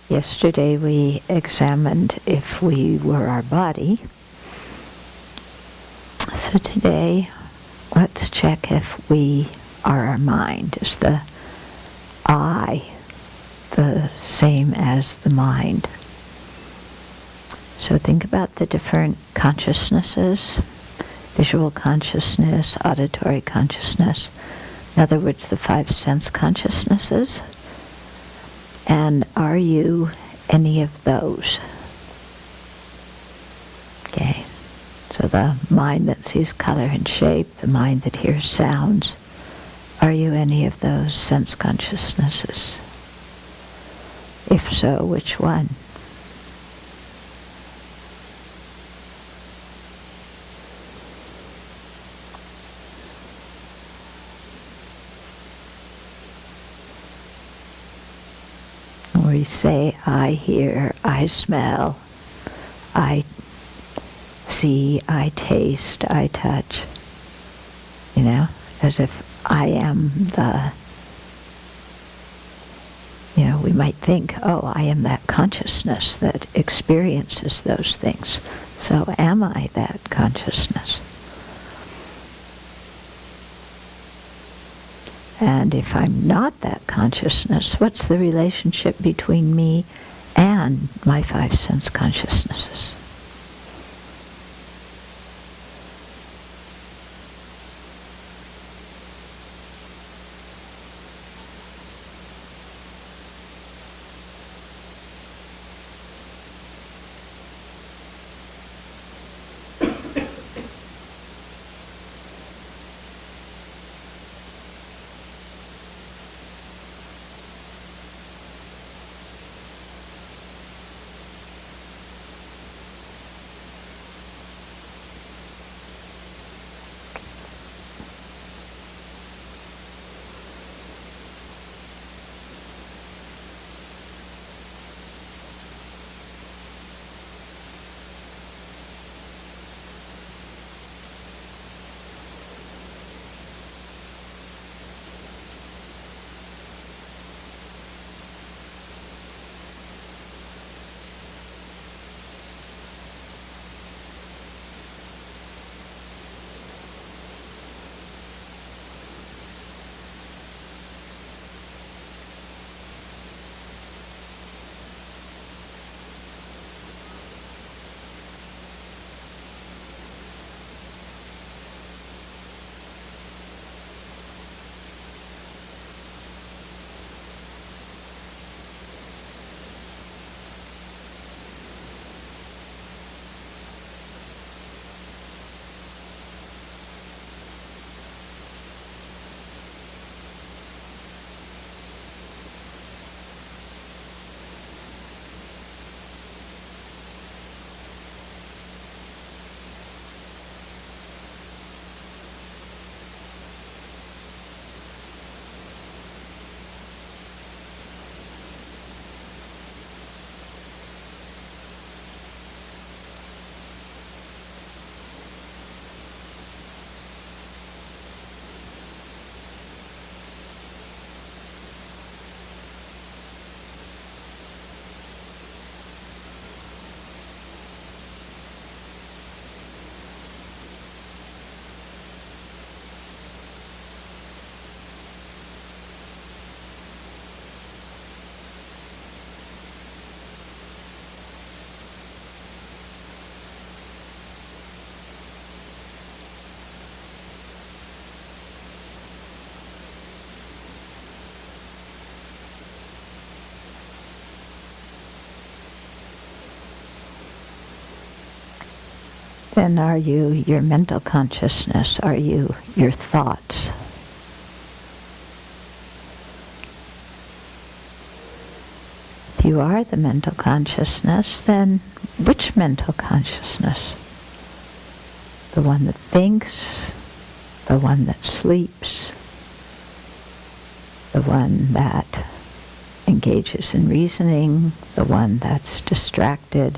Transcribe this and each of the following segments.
Yesterday we examined if we were our body. So today, let's check if we are our mind. Is the I the same as the mind? So think about the different consciousnesses: visual consciousness, auditory consciousness, in other words, the 5 sense consciousnesses. And are you any of those? Okay, so the mind that sees color and shape, the mind that hears sounds, are you any of those sense consciousnesses? If so, which one? We say, I hear, I smell, I see, I taste, I touch. You know, as if I am the, we might think, oh, I am that consciousness that experiences those things. So am I that consciousness? And if I'm not that consciousness, what's the relationship between me and my 5 sense consciousnesses? Then are you your mental consciousness? Are you your thoughts? If you are the mental consciousness, then which mental consciousness? The one that thinks, the one that sleeps, the one that engages in reasoning, the one that's distracted,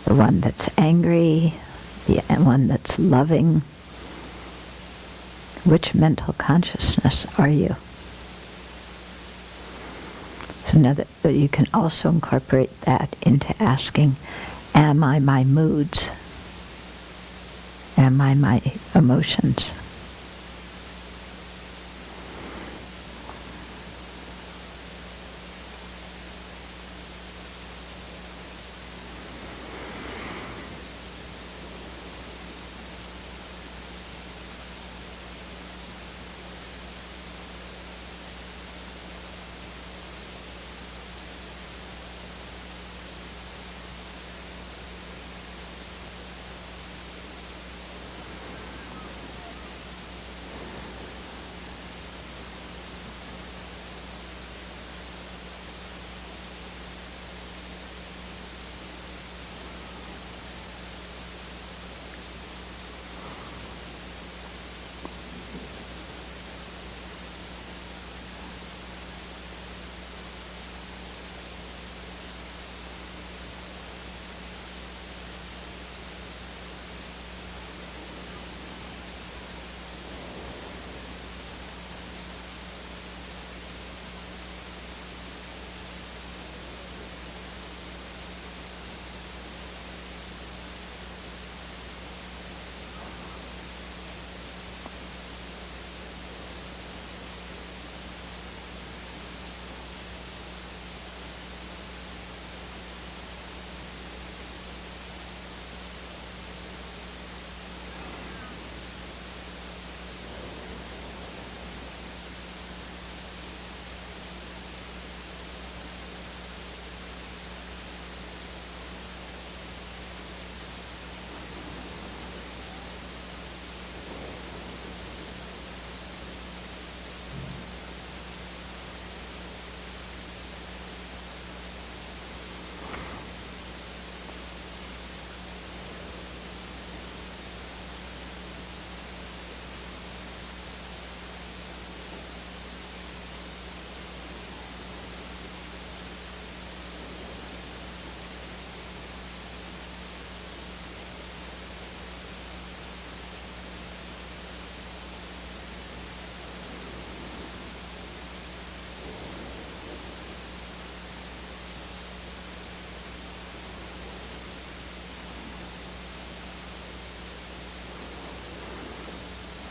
the one that's angry, the one that's loving. Which mental consciousness are you? So You can also incorporate that into asking, am I my moods? Am I my emotions?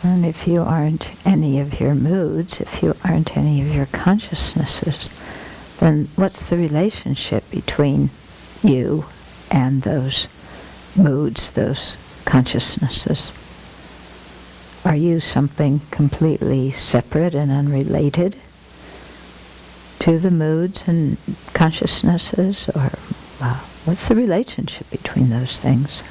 And if you aren't any of your moods, if you aren't any of your consciousnesses, then what's the relationship between you and those moods, those consciousnesses? Are you something completely separate and unrelated to the moods and consciousnesses? Or what's the relationship between those things?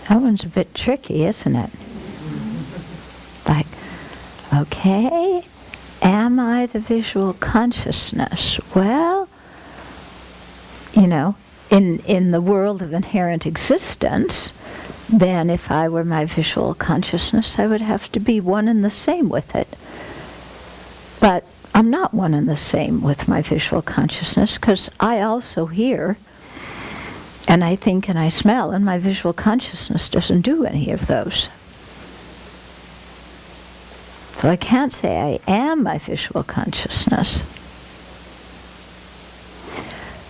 That one's a bit tricky, isn't it? Like, okay, am I the visual consciousness? Well, you know, in the world of inherent existence, then if I were my visual consciousness, I would have to be one and the same with it. But I'm not one and the same with my visual consciousness, because I also hear, and I think and I smell, and my visual consciousness doesn't do any of those. So I can't say I am my visual consciousness.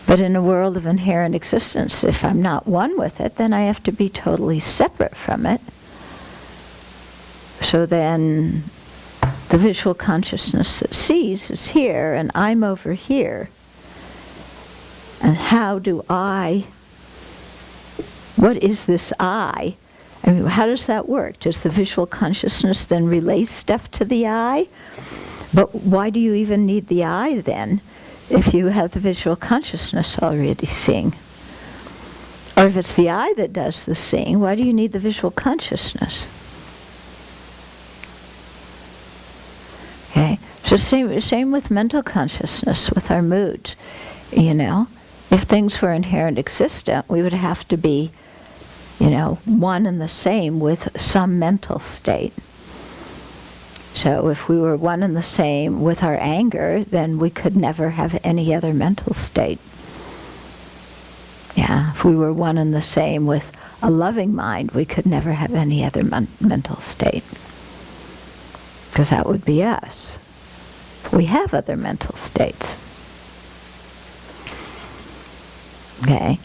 But in a world of inherent existence, if I'm not one with it, then I have to be totally separate from it. So then the visual consciousness that sees is here, and I'm over here. And how do I, what is this I? I mean, how does that work? Does the visual consciousness then relay stuff to the I? But why do you even need the I then, if you have the visual consciousness already seeing? Or if it's the I that does the seeing, why do you need the visual consciousness? Okay, so same with mental consciousness, with our moods. You know, if things were inherent existent, we would have to be, you know, one and the same with some mental state. So if we were one and the same with our anger, then we could never have any other mental state. Yeah, if we were one and the same with a loving mind, we could never have any other mental state. Because that would be us. We have other mental states. Okay?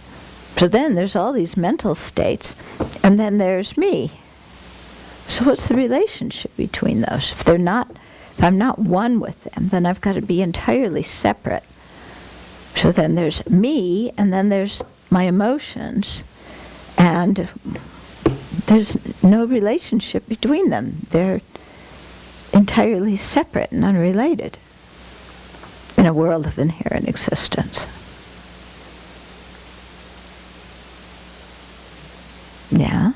So then there's all these mental states, and then there's me. So what's the relationship between those? If I'm not one with them, then I've got to be entirely separate. So then there's me, and then there's my emotions, and there's no relationship between them. They're entirely separate and unrelated in a world of inherent existence. Yeah.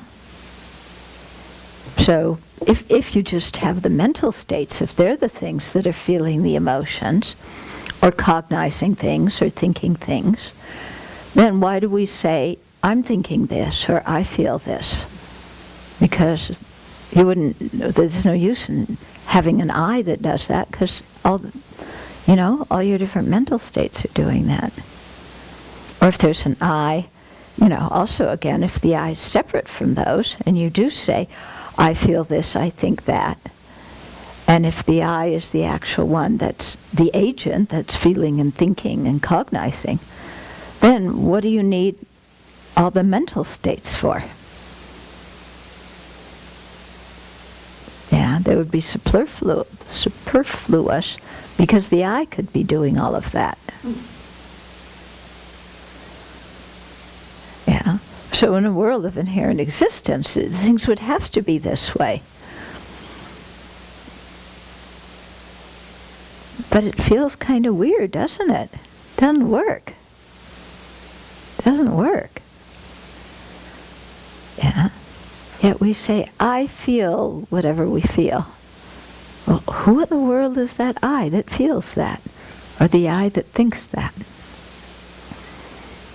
So if you just have the mental states, if they're the things that are feeling the emotions, or cognizing things, or thinking things, then why do we say, I'm thinking this, or I feel this? Because there's no use in having an I that does that, because all your different mental states are doing that. Or if there's an I, also again, if the I is separate from those, and you do say, I feel this, I think that, and if the I is the actual one that's the agent that's feeling and thinking and cognizing, then what do you need all the mental states for? Yeah, they would be superfluous, because the I could be doing all of that. Yeah. So in a world of inherent existence, things would have to be this way. But it feels kind of weird, doesn't it? Doesn't work. Doesn't work. Yeah. Yet we say, I feel whatever we feel. Well, who in the world is that I that feels that? Or the I that thinks that?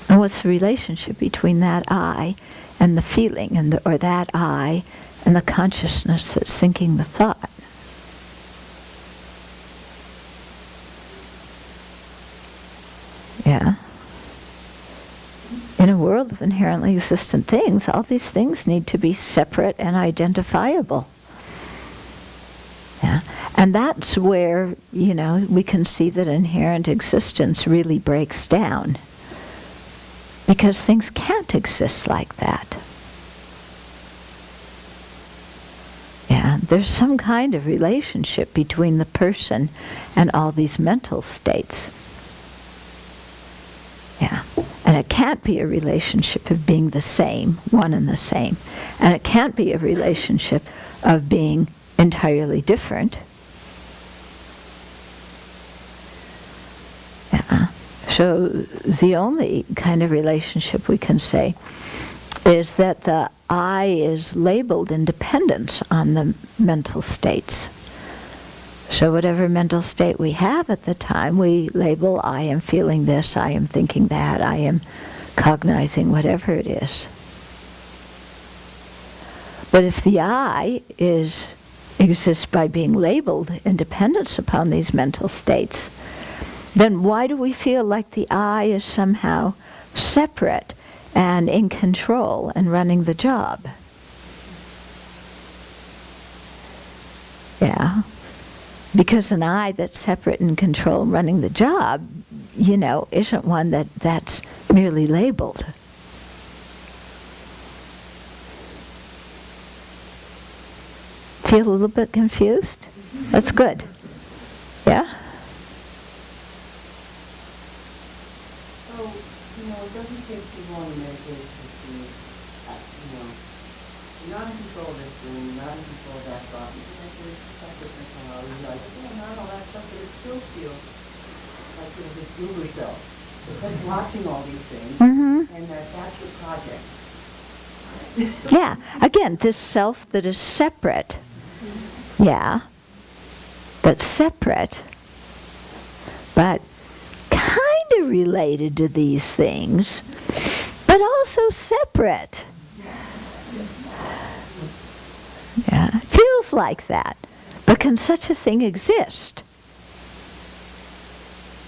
And what's the relationship between that I and the feeling, or that I and the consciousness that's thinking the thought? Yeah. In a world of inherently existent things, all these things need to be separate and identifiable. Yeah. And that's where, we can see that inherent existence really breaks down. Because things can't exist like that. Yeah, there's some kind of relationship between the person and all these mental states. Yeah, and it can't be a relationship of being the same, one and the same. And it can't be a relationship of being entirely different. Yeah. So the only kind of relationship we can say is that the I is labeled in dependence on the mental states. So whatever mental state we have at the time, we label, I am feeling this, I am thinking that, I am cognizing whatever it is. But if the I exists by being labeled in dependence upon these mental states, then why do we feel like the I is somehow separate and in control and running the job? Yeah. Because an I that's separate and in control and running the job, isn't one that's merely labeled. Feel a little bit confused? That's good. Yeah? So, it doesn't take too long in meditation to, you're not in control of this room, you're not in control of that thought. You can actually separate somehow. You realize, not all that stuff, but it still feels like there's this uber self that's watching all these things, and that's your project. Yeah. Again, this self that is separate. Yeah. That's separate, but kind of related to these things, but also separate. Yeah, it feels like that. But can such a thing exist?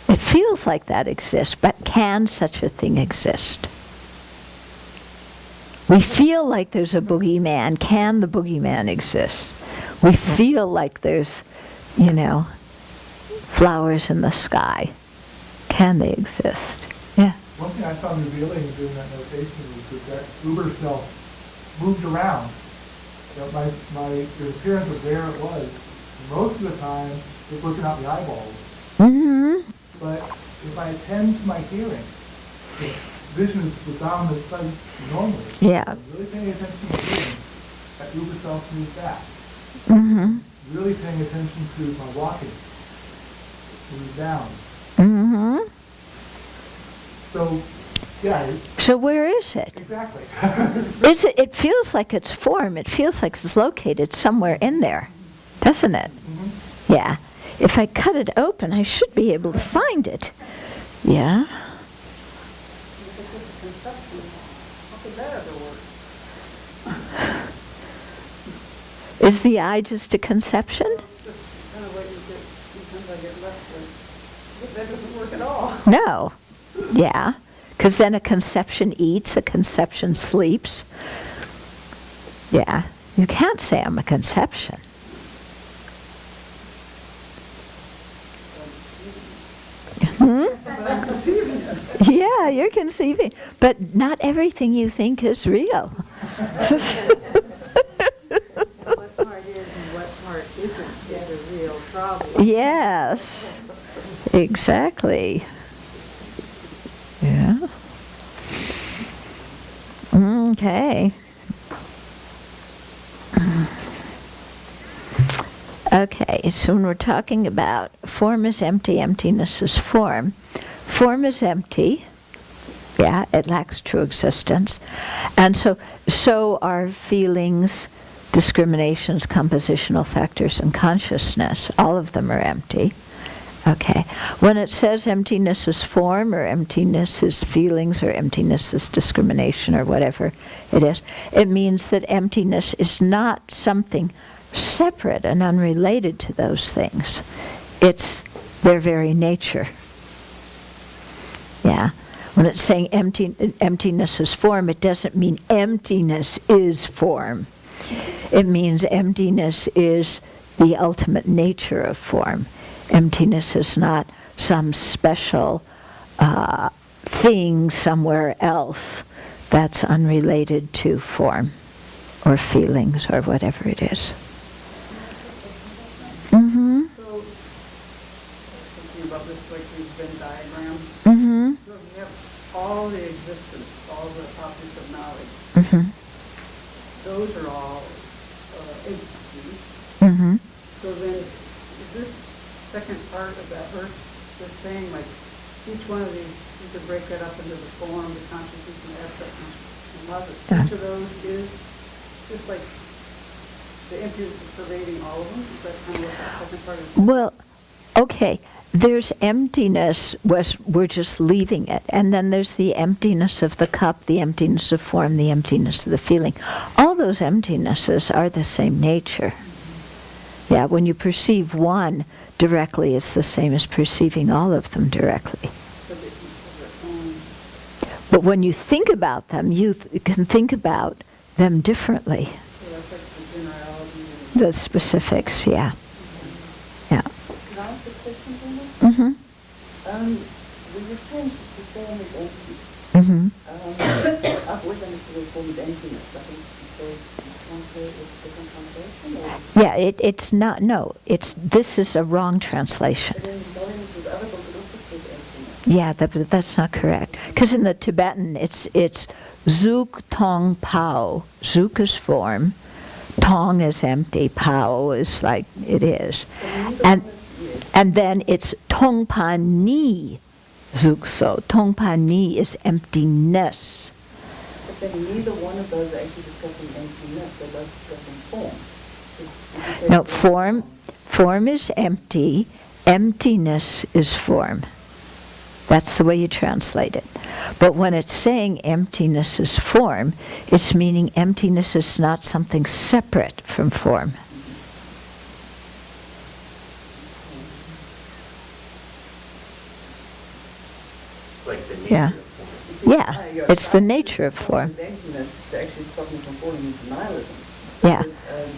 It feels like that exists, but can such a thing exist? We feel like there's a boogeyman. Can the boogeyman exist? We feel like there's, flowers in the sky. Can they exist? Yeah. One thing I found revealing during that meditation was that uber self moved around. The appearance of there it was. Most of the time, it's looking out the eyeballs. Mm-hmm. But if I attend to my hearing, the vision is the dominant sight normally. Yeah. I'm really paying attention to my hearing, that uber self moves back. Mm-hmm. Really paying attention to my walking, moves down. Mm-hmm. So, yeah. So where is it? Exactly. It feels like it's form. It feels like it's located somewhere in there, doesn't it? Mm-hmm. Yeah. If I cut it open, I should be able to find it. Yeah. Is the I just a conception? That doesn't work at all. No. Yeah. Because then a conception eats, a conception sleeps. Yeah. You can't say I'm a conception. Yeah, you're conceiving. But not everything you think is real. What part is and what part isn't is a real problem. Yes. Exactly. Yeah. Okay. Okay, so when we're talking about form is empty, emptiness is form. Form is empty. Yeah, it lacks true existence. And so are feelings, discriminations, compositional factors, and consciousness. All of them are empty. Okay. When it says emptiness is form, or emptiness is feelings, or emptiness is discrimination, or whatever it is, it means that emptiness is not something separate and unrelated to those things. It's their very nature. Yeah. When it's saying emptiness is form, it doesn't mean emptiness is form. It means emptiness is the ultimate nature of form. Emptiness is not some special thing somewhere else that's unrelated to form or feelings or whatever it is. Mm-hmm. So, thinking about this like these Venn diagrams. Mm-hmm. So you have all the existence, all the properties of knowledge. Mm-hmm. Those are all entities. Mm-hmm. So then, is this second part of that verse just saying like each one of these, you could break that up into the form, the consciousness, and the abstract consciousness, and love. Each of those is just like The emptiness is pervading all of them? Is that kind of what that second part is? Well, okay, there's emptiness, we're just leaving it. And then there's the emptiness of the cup, the emptiness of form, the emptiness of the feeling. All those emptinesses are the same nature. Yeah, when you perceive one directly, it's the same as perceiving all of them directly. But when you think about them, you can think about them differently. So that's like the generality. The specifics, yeah. Yeah. Can I ask a question, Brenda? Mm-hmm. When you're saying the form is empty, Mm-hmm. I've always understood the form is emptiness. I think you translate with different translation, or? Yeah, it's not, no, this is a wrong translation. But in the other book, it also says emptiness. Yeah, but that's not correct. Because in the Tibetan, it's Zuk Tong Pao. Zuk is form, Tong is empty, Pao is like it is. And then it's Tong Pa Ni Zuk So. Tong Pa Ni is emptiness. But then neither one of those are actually discussing emptiness. They're both discussing form. No, form is empty, emptiness is form. That's the way you translate it. But when it's saying emptiness is form, it's meaning emptiness is not something separate from form. Like the nature Yeah. of form. Yeah, it's the nature of form. Emptiness is actually stopping from falling into nihilism. Yeah. Because,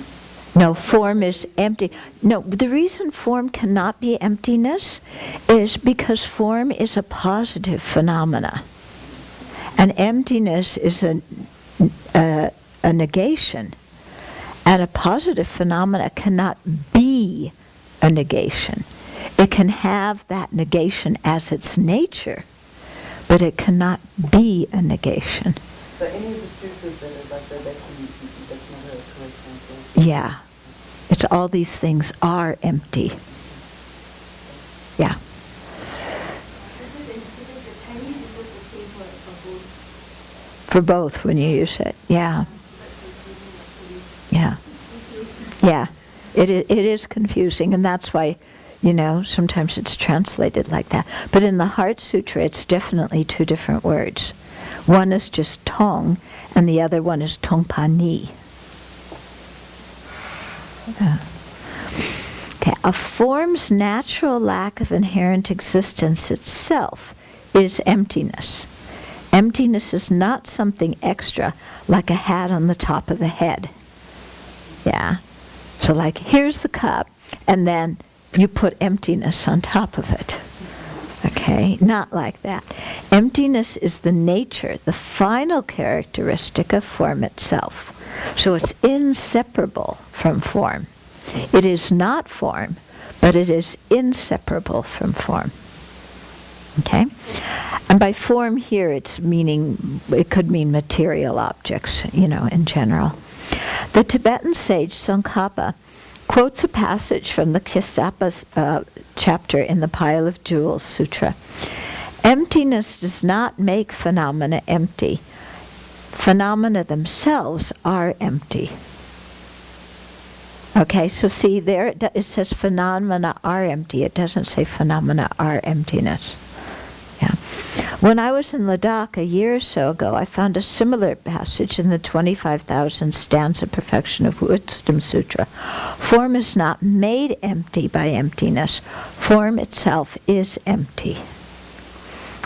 No, form is empty. No, the reason form cannot be emptiness is because form is a positive phenomena. And emptiness is a negation. And a positive phenomena cannot be a negation. It can have that negation as its nature, but it cannot be a negation. So any of the sutras that are like that, that's not a correct translation. Yeah. It's all these things are empty. Yeah. For both when you use it. Yeah. Yeah. Yeah. It is confusing, and that's why, sometimes it's translated like that. But in the Heart Sutra, it's definitely two different words. One is just tong, and the other one is tong pa ni. Okay, a form's natural lack of inherent existence itself is emptiness. Emptiness is not something extra, like a hat on the top of the head. Yeah? So like, here's the cup, and then you put emptiness on top of it. Okay? Not like that. Emptiness is the nature, the final characteristic of form itself. So it's inseparable from form. It is not form, but it is inseparable from form. Okay? And by form here, it could mean material objects, in general. The Tibetan sage Tsongkhapa quotes a passage from the Kyasapa chapter in the Pile of Jewels Sutra. Emptiness does not make phenomena empty. Phenomena themselves are empty. Okay, so see there, it says phenomena are empty. It doesn't say phenomena are emptiness. Yeah. When I was in Ladakh a year or so ago, I found a similar passage in the 25,000 stanza Perfection of Wisdom Sutra. Form is not made empty by emptiness. Form itself is empty.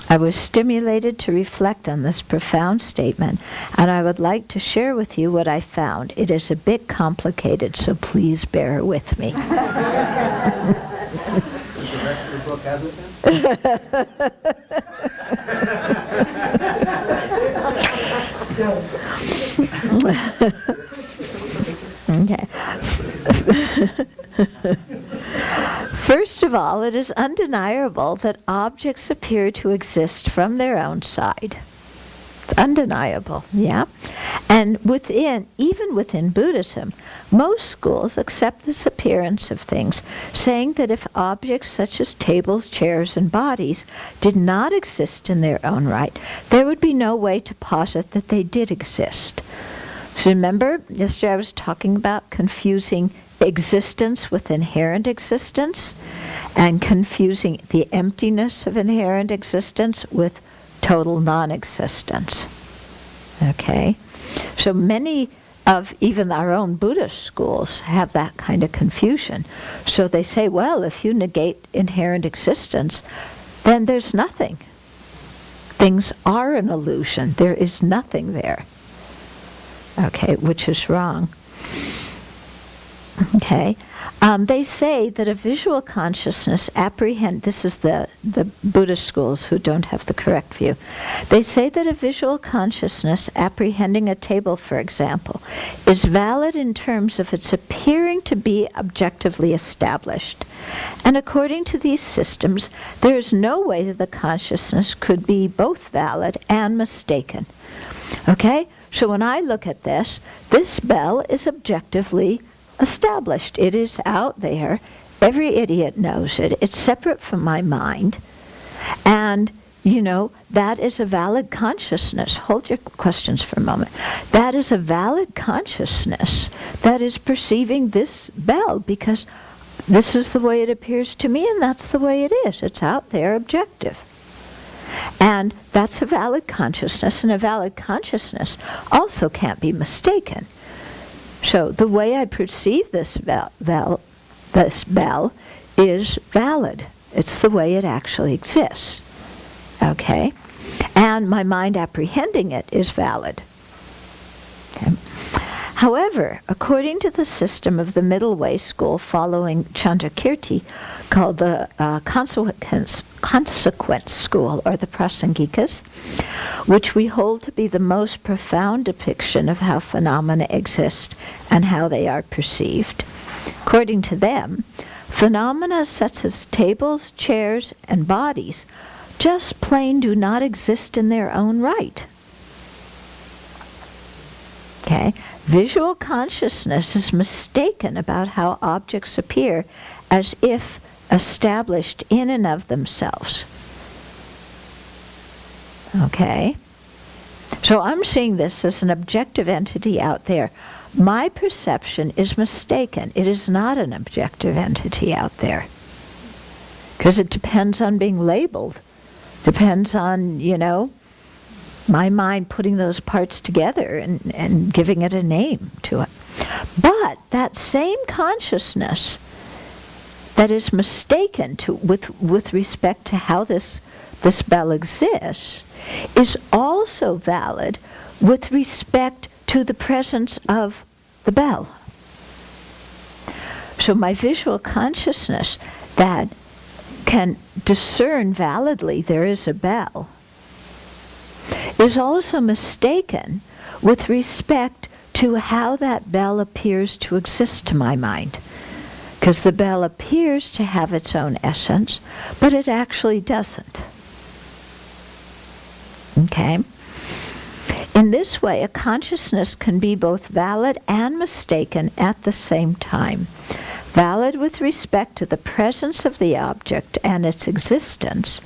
I was stimulated to reflect on this profound statement, and I would like to share with you what I found. It is a bit complicated, so please bear with me. Does the rest of the book have it Okay. First of all, it is undeniable that objects appear to exist from their own side. It's undeniable, yeah? And even within Buddhism, most schools accept this appearance of things, saying that if objects such as tables, chairs, and bodies did not exist in their own right, there would be no way to posit that they did exist. So remember, yesterday I was talking about confusing existence with inherent existence, and confusing the emptiness of inherent existence with total non-existence. Okay? So many of even our own Buddhist schools have that kind of confusion. So they say, well, if you negate inherent existence, then there's nothing. Things are an illusion. There is nothing there. Okay, which is wrong. Okay. They say that a visual consciousness this is the Buddhist schools who don't have the correct view. They say that a visual consciousness apprehending a table, for example, is valid in terms of its appearing to be objectively established. And according to these systems, there is no way that the consciousness could be both valid and mistaken. Okay? So when I look at this bell is objectively established. It is out there. Every idiot knows it. It's separate from my mind. And, that is a valid consciousness. Hold your questions for a moment. That is a valid consciousness that is perceiving this bell, because this is the way it appears to me, and that's the way it is. It's out there, objective. And that's a valid consciousness, and a valid consciousness also can't be mistaken. So the way I perceive this bell is valid. It's the way it actually exists. Okay? And my mind apprehending it is valid. Okay? However, according to the system of the Middle Way school following Chandrakirti, called the consequence school, or the Prasangikas, which we hold to be the most profound depiction of how phenomena exist and how they are perceived. According to them, phenomena such as tables, chairs, and bodies just plain do not exist in their own right. Okay? Visual consciousness is mistaken about how objects appear as if established in and of themselves. Okay? So I'm seeing this as an objective entity out there. My perception is mistaken. It is not an objective entity out there. Because it depends on being labeled. Depends on, my mind putting those parts together and giving it a name to it. But that same consciousness that is mistaken with respect to how this bell exists is also valid with respect to the presence of the bell. So my visual consciousness that can discern validly there is a bell is also mistaken with respect to how that bell appears to exist to my mind. Because the bell appears to have its own essence, but it actually doesn't. Okay? In this way, a consciousness can be both valid and mistaken at the same time. Valid with respect to the presence of the object and its existence,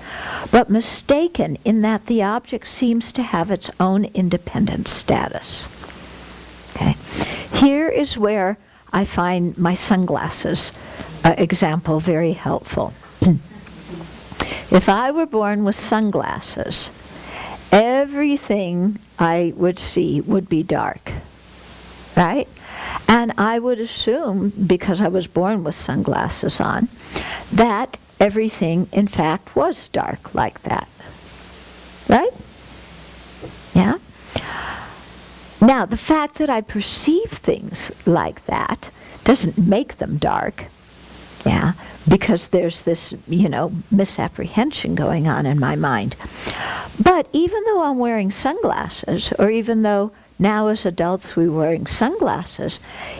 but mistaken in that the object seems to have its own independent status. Okay. Here is where I find my sunglasses example very helpful. If I were born with sunglasses, everything I would see would be dark, right? And I would assume, because I was born with sunglasses on, that everything, in fact, was dark like that. Right? Yeah? Now, the fact that I perceive things like that doesn't make them dark. Yeah? Because there's this, misapprehension going on in my mind. But even though I'm wearing sunglasses, or even though now as adults we're wearing sunglasses,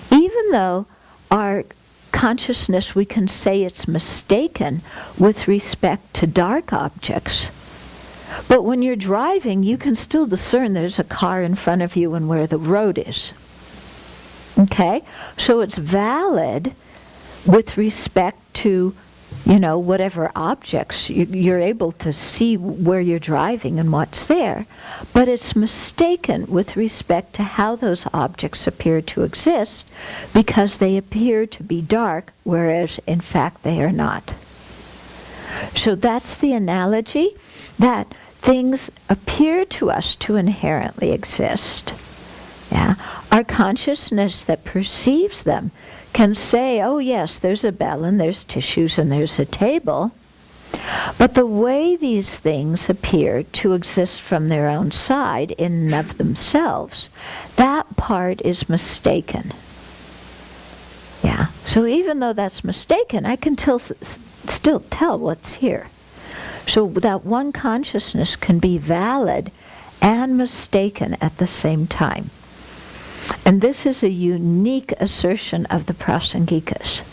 even though our consciousness, we can say it's mistaken with respect to dark objects, but when you're driving, you can still discern there's a car in front of you and where the road is. Okay? So it's valid with respect to whatever objects, you're able to see where you're driving and what's there, but it's mistaken with respect to how those objects appear to exist because they appear to be dark, whereas in fact they are not. So that's the analogy, that things appear to us to inherently exist. Yeah? Our consciousness that perceives them can say, oh yes, there's a bell and there's tissues and there's a table, but the way these things appear to exist from their own side in and of themselves, that part is mistaken. Yeah, so even though that's mistaken, I can still tell what's here. So that one consciousness can be valid and mistaken at the same time. And this is a unique assertion of the Prasangikas.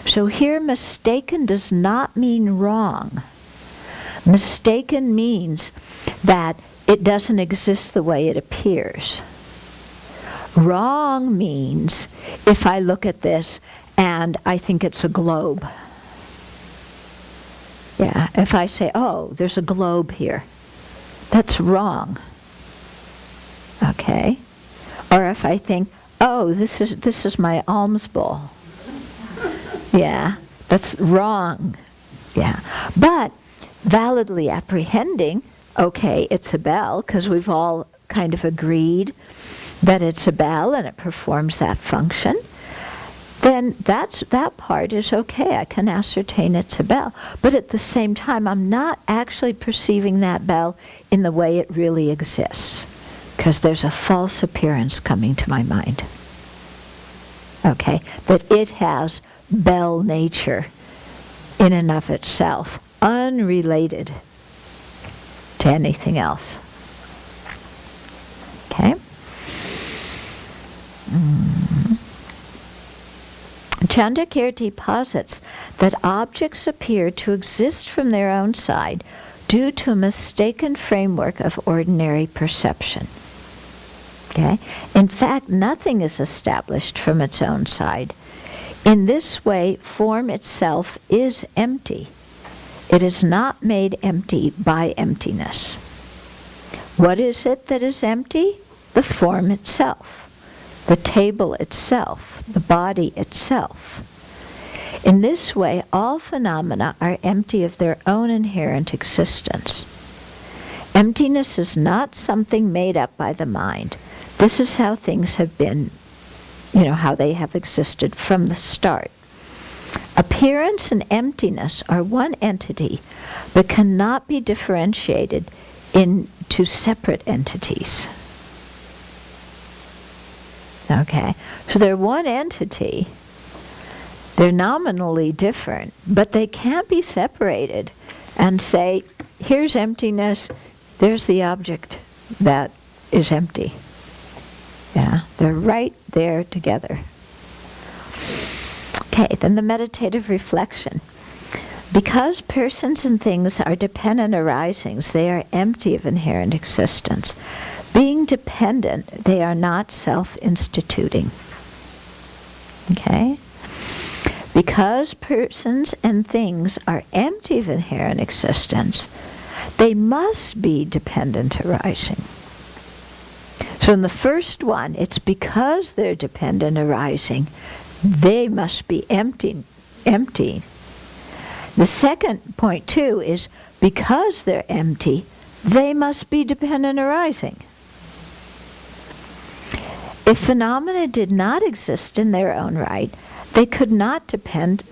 So here, mistaken does not mean wrong. Mistaken means that it doesn't exist the way it appears. Wrong means if I look at this and I think it's a globe. Yeah, if I say, oh, there's a globe here, that's wrong. Okay? Or if I think, oh, this is my alms bowl. Yeah, that's wrong. Yeah. But validly apprehending, okay, it's a bell, because we've all kind of agreed that it's a bell and it performs that function, then that part is okay. I can ascertain it's a bell. But at the same time, I'm not actually perceiving that bell in the way it really exists, because there's a false appearance coming to my mind. Okay, that it has bell nature in and of itself, unrelated to anything else. Okay? Chandrakirti posits that objects appear to exist from their own side due to a mistaken framework of ordinary perception. Okay? In fact, nothing is established from its own side. In this way, form itself is empty. It is not made empty by emptiness. What is it that is empty? The form itself, the table itself, the body itself. In this way, all phenomena are empty of their own inherent existence. Emptiness is not something made up by the mind. This is how things have been, how they have existed from the start. Appearance and emptiness are one entity, but cannot be differentiated into separate entities. Okay, so they're one entity. They're nominally different, but they can't be separated and say, here's emptiness, there's the object that is empty. Yeah, they're right there together. Okay, then the meditative reflection. Because persons and things are dependent arisings, they are empty of inherent existence. Being dependent, they are not self-instituting. Okay? Because persons and things are empty of inherent existence, they must be dependent arising. So in the first one, it's because they're dependent arising, they must be empty. The second point, too, is because they're empty, they must be dependent arising. If phenomena did not exist in their own right, they could not depend.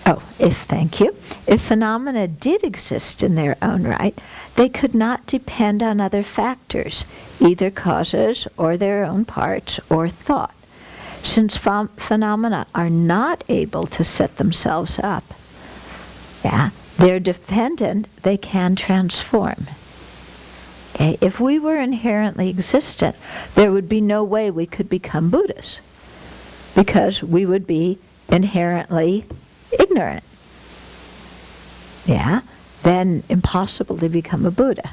If phenomena did exist in their own right, they could not depend on other factors, either causes or their own parts or thought, since phenomena are not able to set themselves up. Yeah, they're dependent, they can transform. Okay? If we were inherently existent, there would be no way we could become Buddhas, because we would be inherently ignorant. Yeah, then impossible to become a Buddha.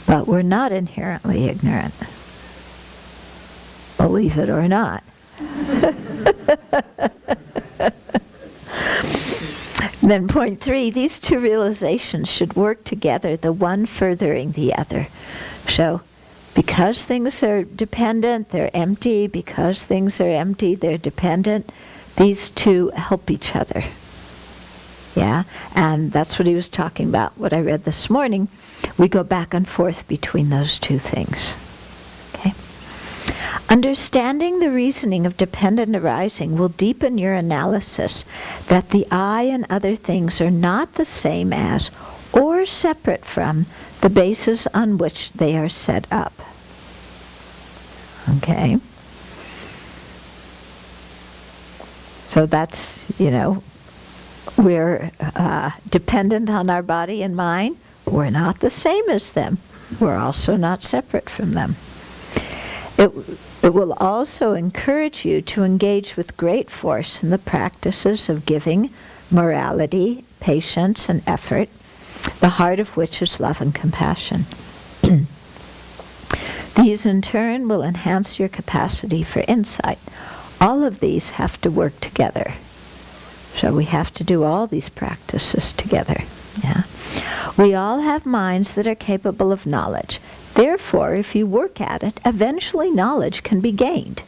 But we're not inherently ignorant. Believe it or not. Then point 3, these two realizations should work together, the one furthering the other. So, because things are dependent, they're empty. Because things are empty, they're dependent. These two help each other. Yeah? And that's what he was talking about, what I read this morning. We go back and forth between those two things. Okay? Understanding the reasoning of dependent arising will deepen your analysis that the I and other things are not the same as or separate from the basis on which they are set up. Okay? So that's, we're dependent on our body and mind. We're not the same as them. We're also not separate from them. It will also encourage you to engage with great force in the practices of giving, morality, patience, and effort, the heart of which is love and compassion. These in turn will enhance your capacity for insight. All of these have to work together. So we have to do all these practices together. Yeah. We all have minds that are capable of knowledge. Therefore, if you work at it, eventually knowledge can be gained.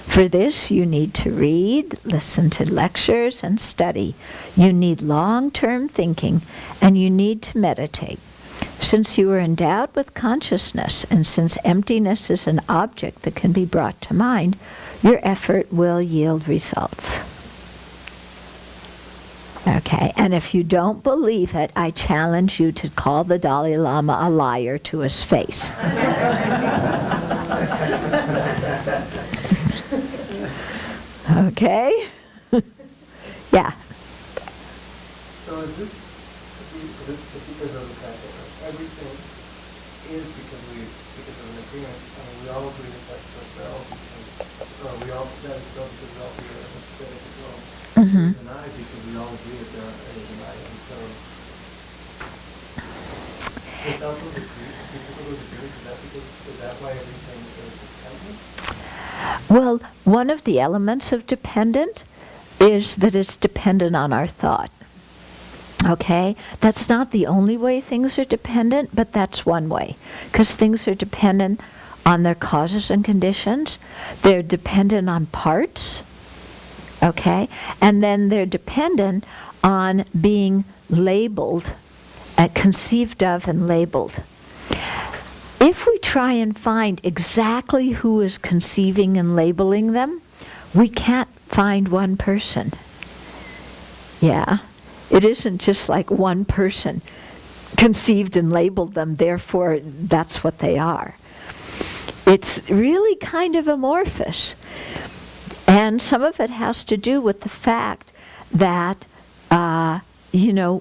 For this, you need to read, listen to lectures, and study. You need long-term thinking, and you need to meditate. Since you are endowed with consciousness, and since emptiness is an object that can be brought to mind, your effort will yield results. Okay, and if you don't believe it, I challenge you to call the Dalai Lama a liar to his face. Okay? Yeah. So is this because of the fact that everything is because of an agreement? I mean, we all agree that that's ourselves, we all, that is so because we all agree that it's aesthetic as well. Mm-hmm. There's an I because we all agree that there is an I, and so without those agreements, is that why everything is dependent? Well, one of the elements of dependent is that it's dependent on our thought. Okay? That's not the only way things are dependent, but that's one way. Because things are dependent on their causes and conditions. They're dependent on parts. Okay? And then they're dependent on being labeled, conceived of and labeled. If we try and find exactly who is conceiving and labeling them, we can't find one person. Yeah? It isn't just like one person conceived and labeled them, therefore that's what they are. It's really kind of amorphous. And some of it has to do with the fact that,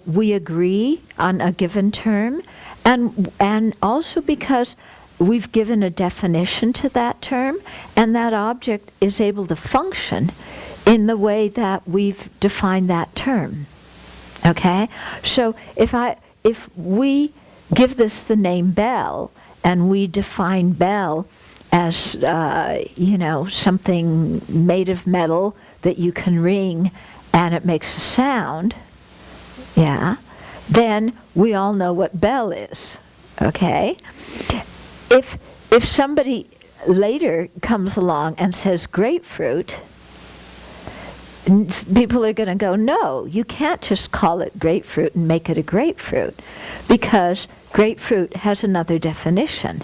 we agree on a given term, and also because we've given a definition to that term, and that object is able to function in the way that we've defined that term. Okay? So if we give this the name bell, and we define bell as, something made of metal that you can ring and it makes a sound, yeah, then we all know what bell is, okay? If somebody later comes along and says grapefruit, people are going to go, no, you can't just call it grapefruit and make it a grapefruit, because grapefruit has another definition.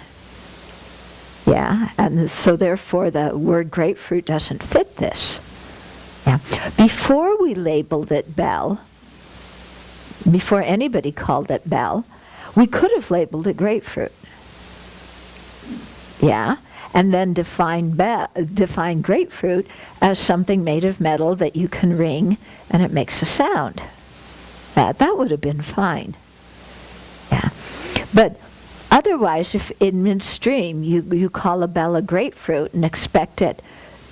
Yeah, and so therefore the word grapefruit doesn't fit this. Yeah. Before we labeled it bell, before anybody called it bell, we could have labeled it grapefruit. Yeah, and then define grapefruit as something made of metal that you can ring and it makes a sound. That would have been fine. Yeah, but otherwise, if in midstream you call a bell a grapefruit and expect it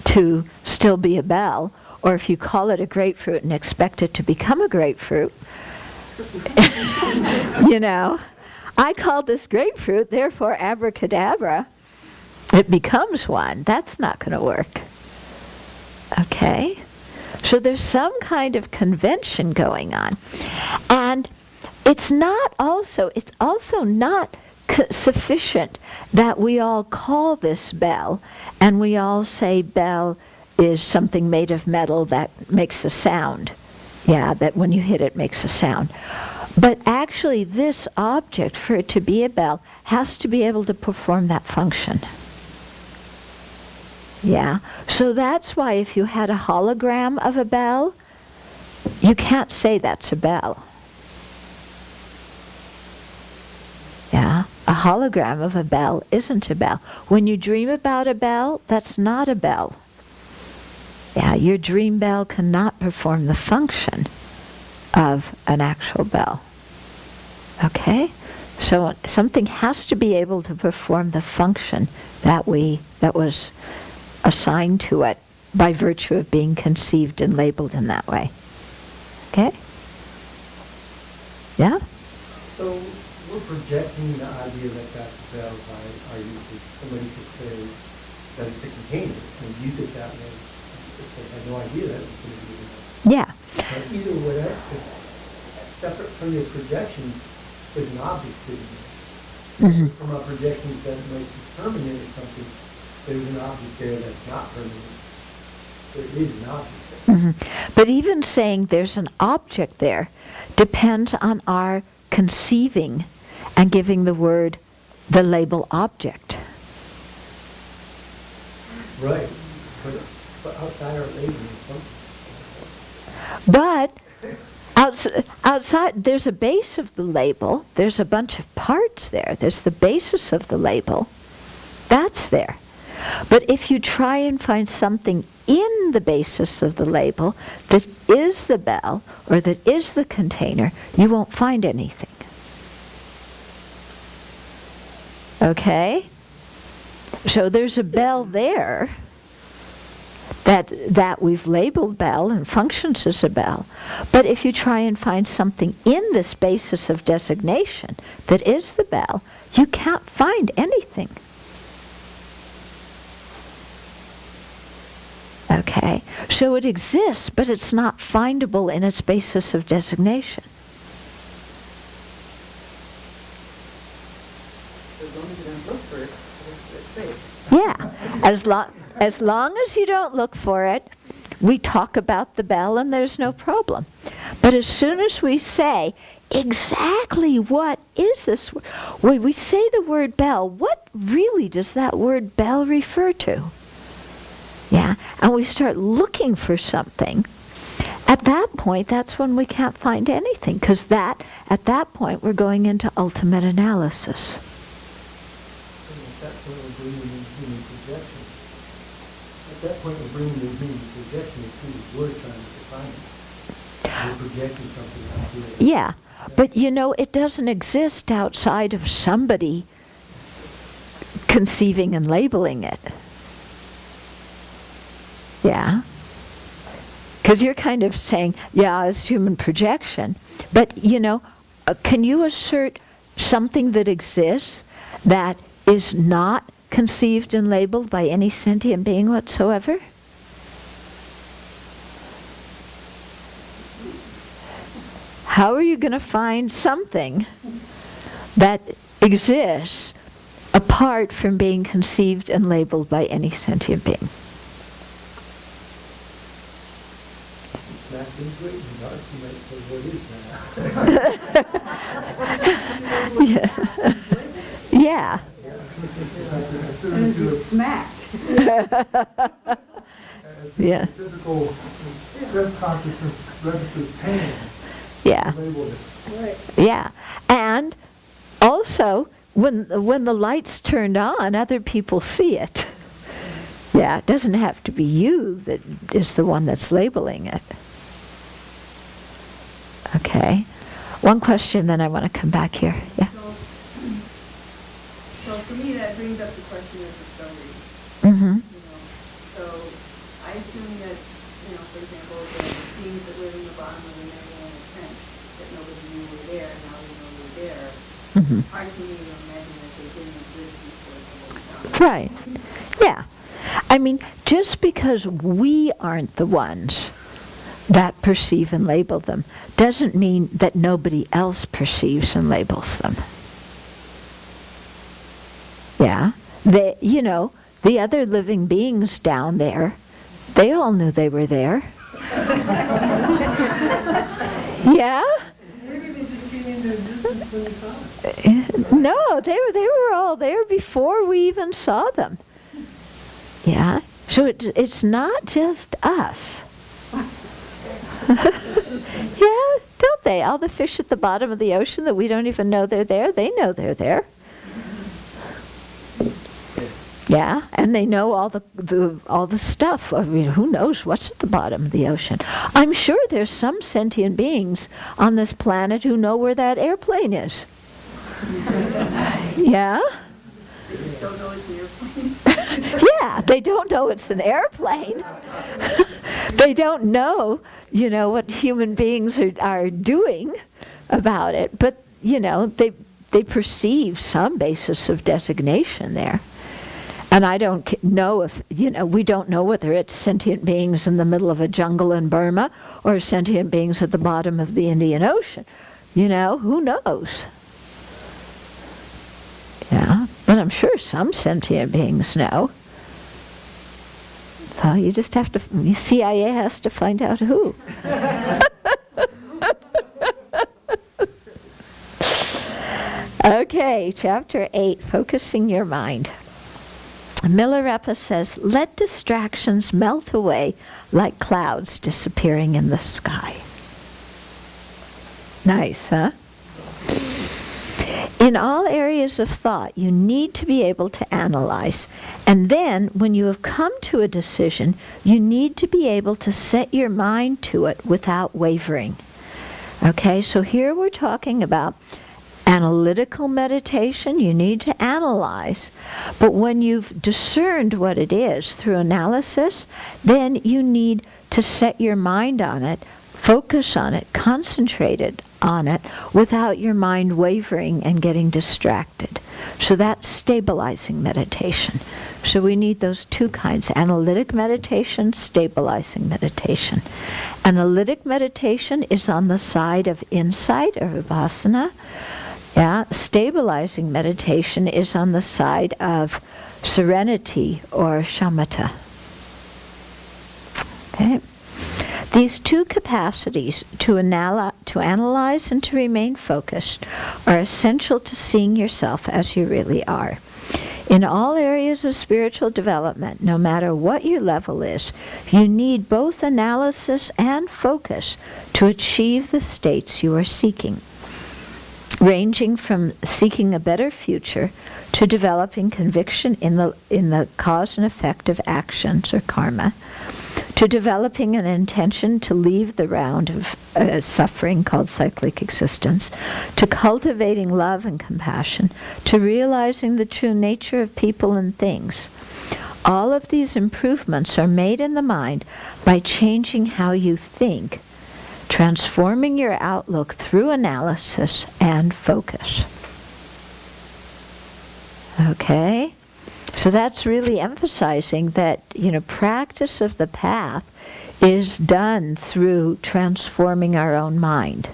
to still be a bell, or if you call it a grapefruit and expect it to become a grapefruit, I called this grapefruit, therefore abracadabra, it becomes one. That's not going to work. Okay? So there's some kind of convention going on. And it's also not sufficient that we all call this bell, and we all say bell is something made of metal that makes a sound. Yeah, that when you hit it makes a sound. But actually this object, for it to be a bell, has to be able to perform that function. Yeah, so that's why if you had a hologram of a bell, you can't say that's a bell. Yeah, a hologram of a bell isn't a bell. When you dream about a bell, that's not a bell. Yeah, your dream bell cannot perform the function of an actual bell. Okay? So something has to be able to perform the function that was assigned to it by virtue of being conceived and labeled in that way. Okay? Yeah? So we're projecting the idea that that's a bell by our usage. Somebody could say that it's a container and use it that way. They had no idea that it was going to be a bell. Yeah. But either way, separate from your projection, there's an object sitting there. Mm-hmm. From our projections that might be permanent or something, there's an object there that's not permanent. There is an object there. Mm-hmm. But even saying there's an object there depends on our conceiving and giving the word the label object. Right. But outside our labeling, But outside, there's a base of the label. There's a bunch of parts there. There's the basis of the label. That's there. But if you try and find something in the basis of the label that is the bell or that is the container, you won't find anything. Okay? So there's a bell there that we've labeled bell and functions as a bell. But if you try and find something in this basis of designation that is the bell, you can't find anything. Okay? So it exists, but it's not findable in its basis of designation. As long as you don't look for it, it's safe. Yeah. As long as you don't look for it, we talk about the bell and there's no problem. But as soon as we say, exactly what is this? When we say the word bell, what really does that word bell refer to? Yeah, and we start looking for something. At that point, that's when we can't find anything, because at that point, we're going into ultimate analysis. at that point we're bringing in human projection. At that point we're bringing in human projection as soon as we're trying to define it. We're projecting something out here. Yeah, but you know, it doesn't exist outside of somebody conceiving and labeling it. Yeah. Because you're kind of saying, yeah, it's human projection. But, you know, can you assert something that exists that is not conceived and labeled by any sentient being whatsoever? How are you going to find something that exists apart from being conceived and labeled by any sentient being? Yeah. Yeah. And as you smacked. Yeah. Physical sense consciousness registers pain. Yeah. Label it. Right. Yeah. And also, when the light's turned on, other people see it. Yeah, it doesn't have to be you that is the one that's labeling it. Okay. One question, then I want to come back here. Yeah. So for me, that brings up the question of discovery. Mm-hmm. You know, so I assume that, you know, for example, the beings that live in the bottom of the Mariana Trench that nobody knew were there, now we know they're there. Mm-hmm. Hard for me to imagine that they didn't exist before somebody found them. Right. Yeah. I mean, just because we aren't the ones that perceive and label them. Doesn't mean that nobody else perceives and labels them. Yeah, the other living beings down there, they all knew they were there. Yeah? Maybe they just came into existence when you saw it. No, they were all there before we even saw them. Yeah, so it's not just us. Yeah, don't they? All the fish at the bottom of the ocean that we don't even know they're there, they know they're there. Yeah, and they know all the stuff. I mean, who knows what's at the bottom of the ocean? I'm sure there's some sentient beings on this planet who know where that airplane is. Yeah? They just don't know it's an airplane. Yeah, they don't know it's an airplane. They don't know, what human beings are doing about it. But, they perceive some basis of designation there. And I don't know if, we don't know whether it's sentient beings in the middle of a jungle in Burma or sentient beings at the bottom of the Indian Ocean. Who knows? Yeah, but I'm sure some sentient beings know. So you just have to, the CIA has to find out who. Okay, chapter 8, focusing your mind. Milarepa says, let distractions melt away like clouds disappearing in the sky. Nice, huh? In all areas of thought, you need to be able to analyze. And then, when you have come to a decision, you need to be able to set your mind to it without wavering. Okay, so here we're talking about analytical meditation. You need to analyze. But when you've discerned what it is through analysis, then you need to set your mind on it, focus on it, concentrate on it without your mind wavering and getting distracted. So that's stabilizing meditation. So we need those two kinds, analytic meditation, stabilizing meditation. Analytic meditation is on the side of insight or vipassana. Yeah, stabilizing meditation is on the side of serenity or shamatha. Okay? These two capacities, to analyze and to remain focused, are essential to seeing yourself as you really are. In all areas of spiritual development, no matter what your level is, you need both analysis and focus to achieve the states you are seeking, ranging from seeking a better future to developing conviction in the cause and effect of actions or karma, to developing an intention to leave the round of suffering called cyclic existence, to cultivating love and compassion, to realizing the true nature of people and things. All of these improvements are made in the mind by changing how you think, transforming your outlook through analysis and focus. Okay? So that's really emphasizing that, practice of the path is done through transforming our own mind,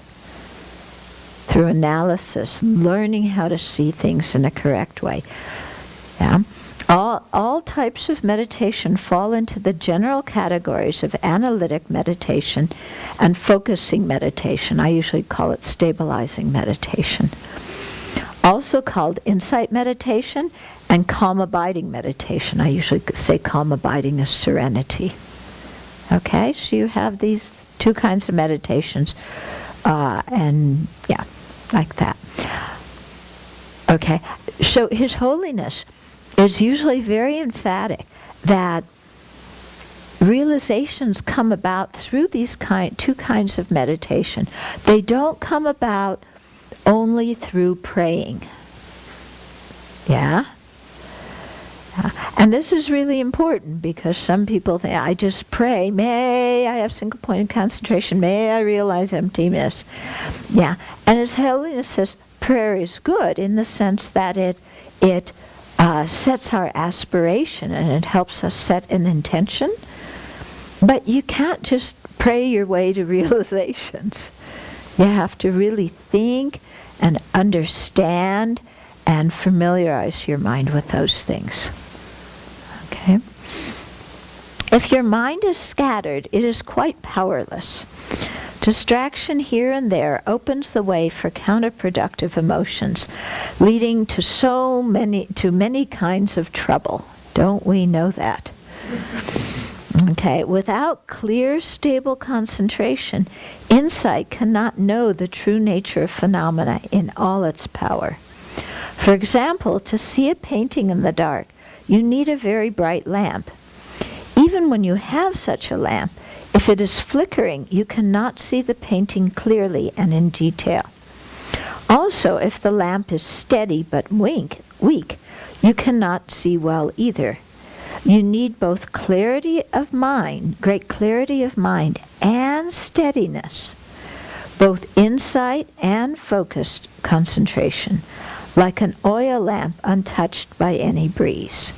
through analysis, learning how to see things in a correct way. Yeah? All types of meditation fall into the general categories of analytic meditation and focusing meditation. I usually call it stabilizing meditation. Also called insight meditation and calm abiding meditation. I usually say calm abiding is serenity. Okay, so you have these two kinds of meditations, and yeah, like that. Okay, so His Holiness is usually very emphatic that realizations come about through these two kinds of meditation. They don't come about only through praying. Yeah? And this is really important because some people think, I just pray, may I have single pointed concentration, may I realize emptiness. Yeah, and His Holiness says prayer is good in the sense that it sets our aspiration and it helps us set an intention. But you can't just pray your way to realizations. You have to really think and understand and familiarize your mind with those things. Okay? If your mind is scattered, it is quite powerless. Distraction here and there opens the way for counterproductive emotions, leading to many kinds of trouble. Don't we know that? Okay, without clear, stable concentration, insight cannot know the true nature of phenomena in all its power. For example, to see a painting in the dark, you need a very bright lamp. Even when you have such a lamp, if it is flickering, you cannot see the painting clearly and in detail. Also, if the lamp is steady but weak, you cannot see well either. You need both clarity of mind, great clarity of mind, and steadiness, both insight and focused concentration, like an oil lamp untouched by any breeze.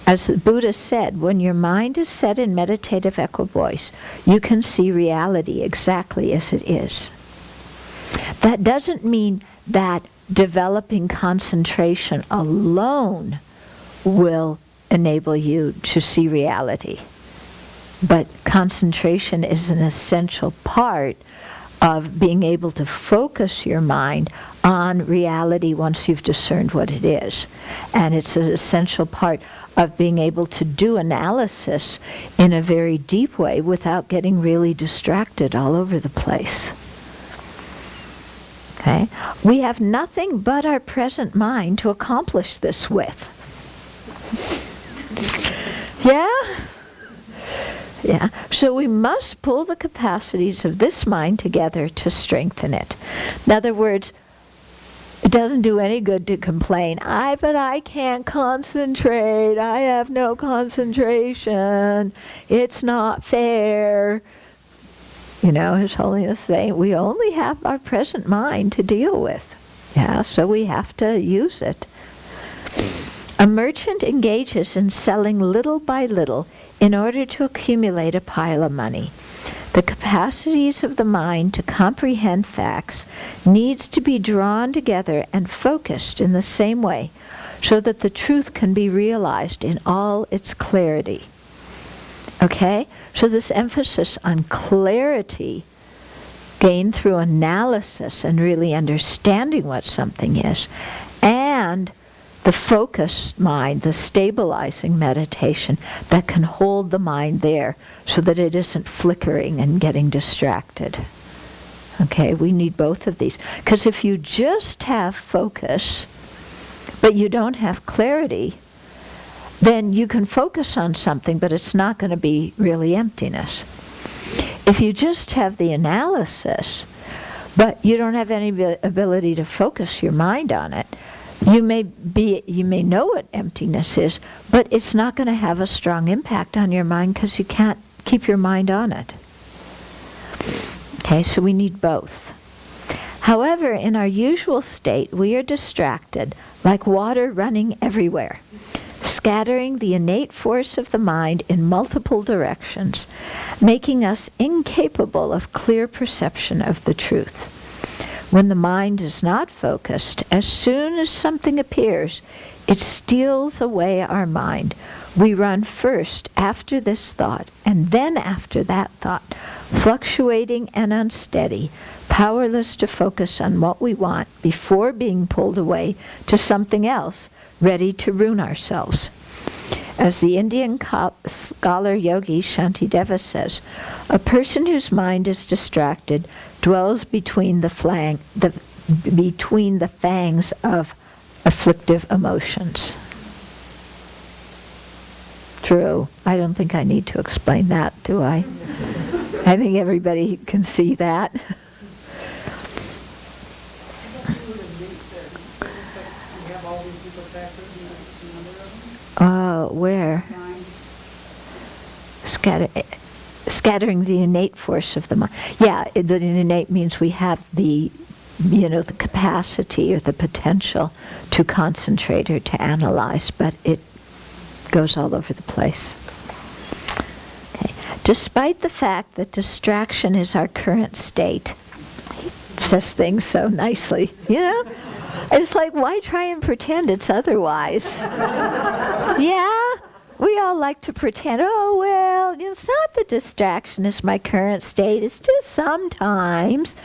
As the Buddha said, when your mind is set in meditative equipoise, you can see reality exactly as it is. That doesn't mean that developing concentration alone will enable you to see reality. But concentration is an essential part of being able to focus your mind on reality once you've discerned what it is. And it's an essential part of being able to do analysis in a very deep way without getting really distracted all over the place. Okay? We have nothing but our present mind to accomplish this with. Yeah? Yeah. So we must pull the capacities of this mind together to strengthen it. In other words, it doesn't do any good to complain, but I can't concentrate, I have no concentration, it's not fair. You know, His Holiness saying we only have our present mind to deal with. Yeah, so we have to use it. A merchant engages in selling little by little in order to accumulate a pile of money. The capacities of the mind to comprehend facts needs to be drawn together and focused in the same way so that the truth can be realized in all its clarity. Okay? So this emphasis on clarity gained through analysis and really understanding what something is, and the focused mind, the stabilizing meditation that can hold the mind there so that it isn't flickering and getting distracted. Okay, we need both of these. Because if you just have focus, but you don't have clarity, then you can focus on something, but it's not going to be really emptiness. If you just have the analysis, but you don't have any ability to focus your mind on it, you may know what emptiness is, but it's not going to have a strong impact on your mind because you can't keep your mind on it. Okay, so we need both. However, in our usual state, we are distracted, like water running everywhere, scattering the innate force of the mind in multiple directions, making us incapable of clear perception of the truth. When the mind is not focused, as soon as something appears, it steals away our mind. We run first after this thought, and then after that thought, fluctuating and unsteady, powerless to focus on what we want before being pulled away to something else, ready to ruin ourselves. As the Indian scholar yogi Shantideva says, a person whose mind is distracted dwells between the fangs of afflictive emotions. True. I don't think I need to explain that, do I? I think everybody can see that. Where? Scattering the innate force of the mind. Yeah, the innate means we have the capacity or the potential to concentrate or to analyze, but it goes all over the place. Okay. Despite the fact that distraction is our current state. He says things so nicely, you know? It's like, why try and pretend it's otherwise? Yeah? We all like to pretend, oh, well, it's not the distraction is my current state. It's just sometimes.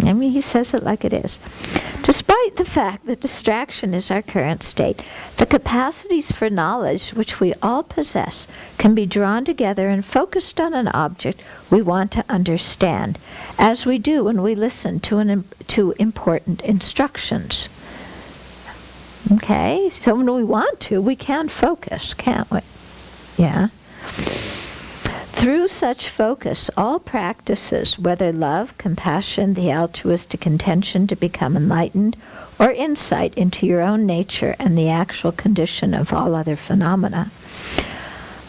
I mean, he says it like it is. Despite the fact that distraction is our current state, the capacities for knowledge which we all possess can be drawn together and focused on an object we want to understand, as we do when we listen to important instructions. Okay, so when we want to, we can focus, can't we? Yeah. Through such focus, all practices, whether love, compassion, the altruistic intention to become enlightened, or insight into your own nature and the actual condition of all other phenomena.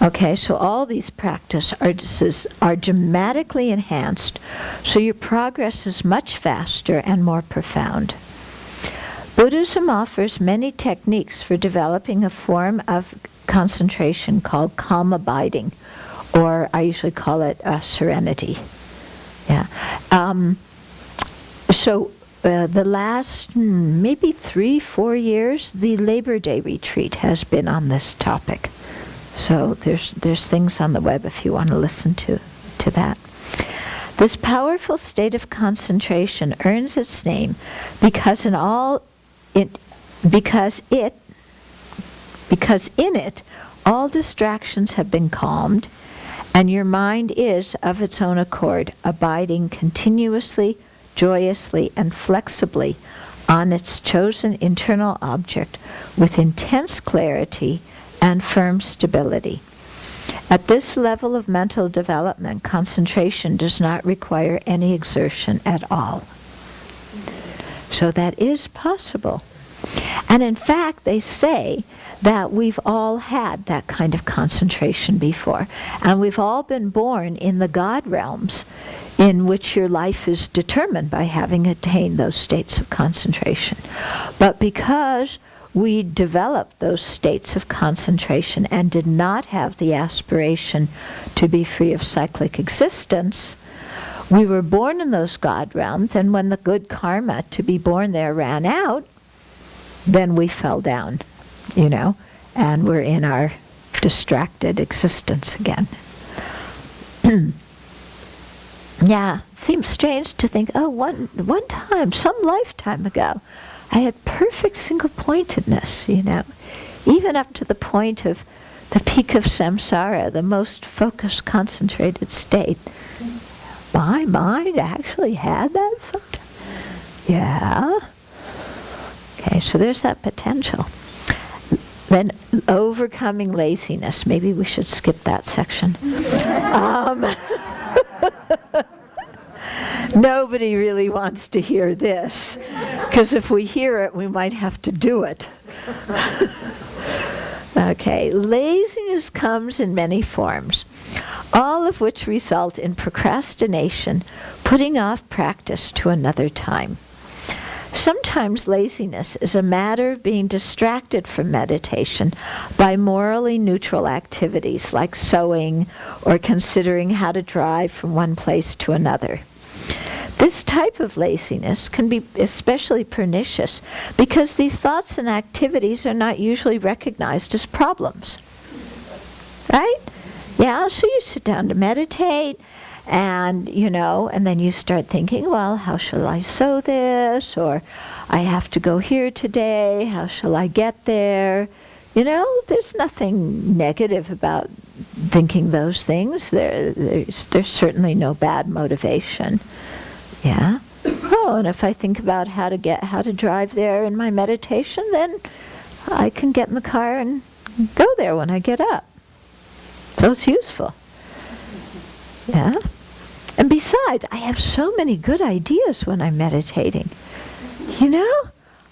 Okay, so all these practices are dramatically enhanced, so your progress is much faster and more profound. Buddhism offers many techniques for developing a form of concentration called calm abiding, or I usually call it serenity. Yeah. The last maybe 3-4 years, the Labor Day retreat has been on this topic. So there's things on the web if you want to listen to that. This powerful state of concentration earns its name because in it all distractions have been calmed, and your mind is, of its own accord, abiding continuously, joyously, and flexibly on its chosen internal object with intense clarity and firm stability. At this level of mental development, concentration does not require any exertion at all. So that is possible. And in fact, they say that we've all had that kind of concentration before. And we've all been born in the God realms in which your life is determined by having attained those states of concentration. But because we developed those states of concentration and did not have the aspiration to be free of cyclic existence, we were born in those God realms, and when the good karma to be born there ran out, then we fell down, and we're in our distracted existence again. Yeah, it seems strange to think, one time, some lifetime ago, I had perfect single-pointedness, even up to the point of the peak of samsara, the most focused, concentrated state. My mind actually had that sometimes. Yeah. Okay, so there's that potential. Then overcoming laziness. Maybe we should skip that section. Nobody really wants to hear this, because if we hear it, we might have to do it. Okay, laziness comes in many forms, all of which result in procrastination, putting off practice to another time. Sometimes laziness is a matter of being distracted from meditation by morally neutral activities like sewing or considering how to drive from one place to another. This type of laziness can be especially pernicious because these thoughts and activities are not usually recognized as problems. Right? Yeah, so you sit down to meditate, and then you start thinking, well, how shall I sew this? Or I have to go here today. How shall I get there? There's nothing negative about thinking those things. There's certainly no bad motivation. Yeah. Oh, and if I think about how to drive there in my meditation, then I can get in the car and go there when I get up. So it's useful. Yeah. And besides, I have so many good ideas when I'm meditating.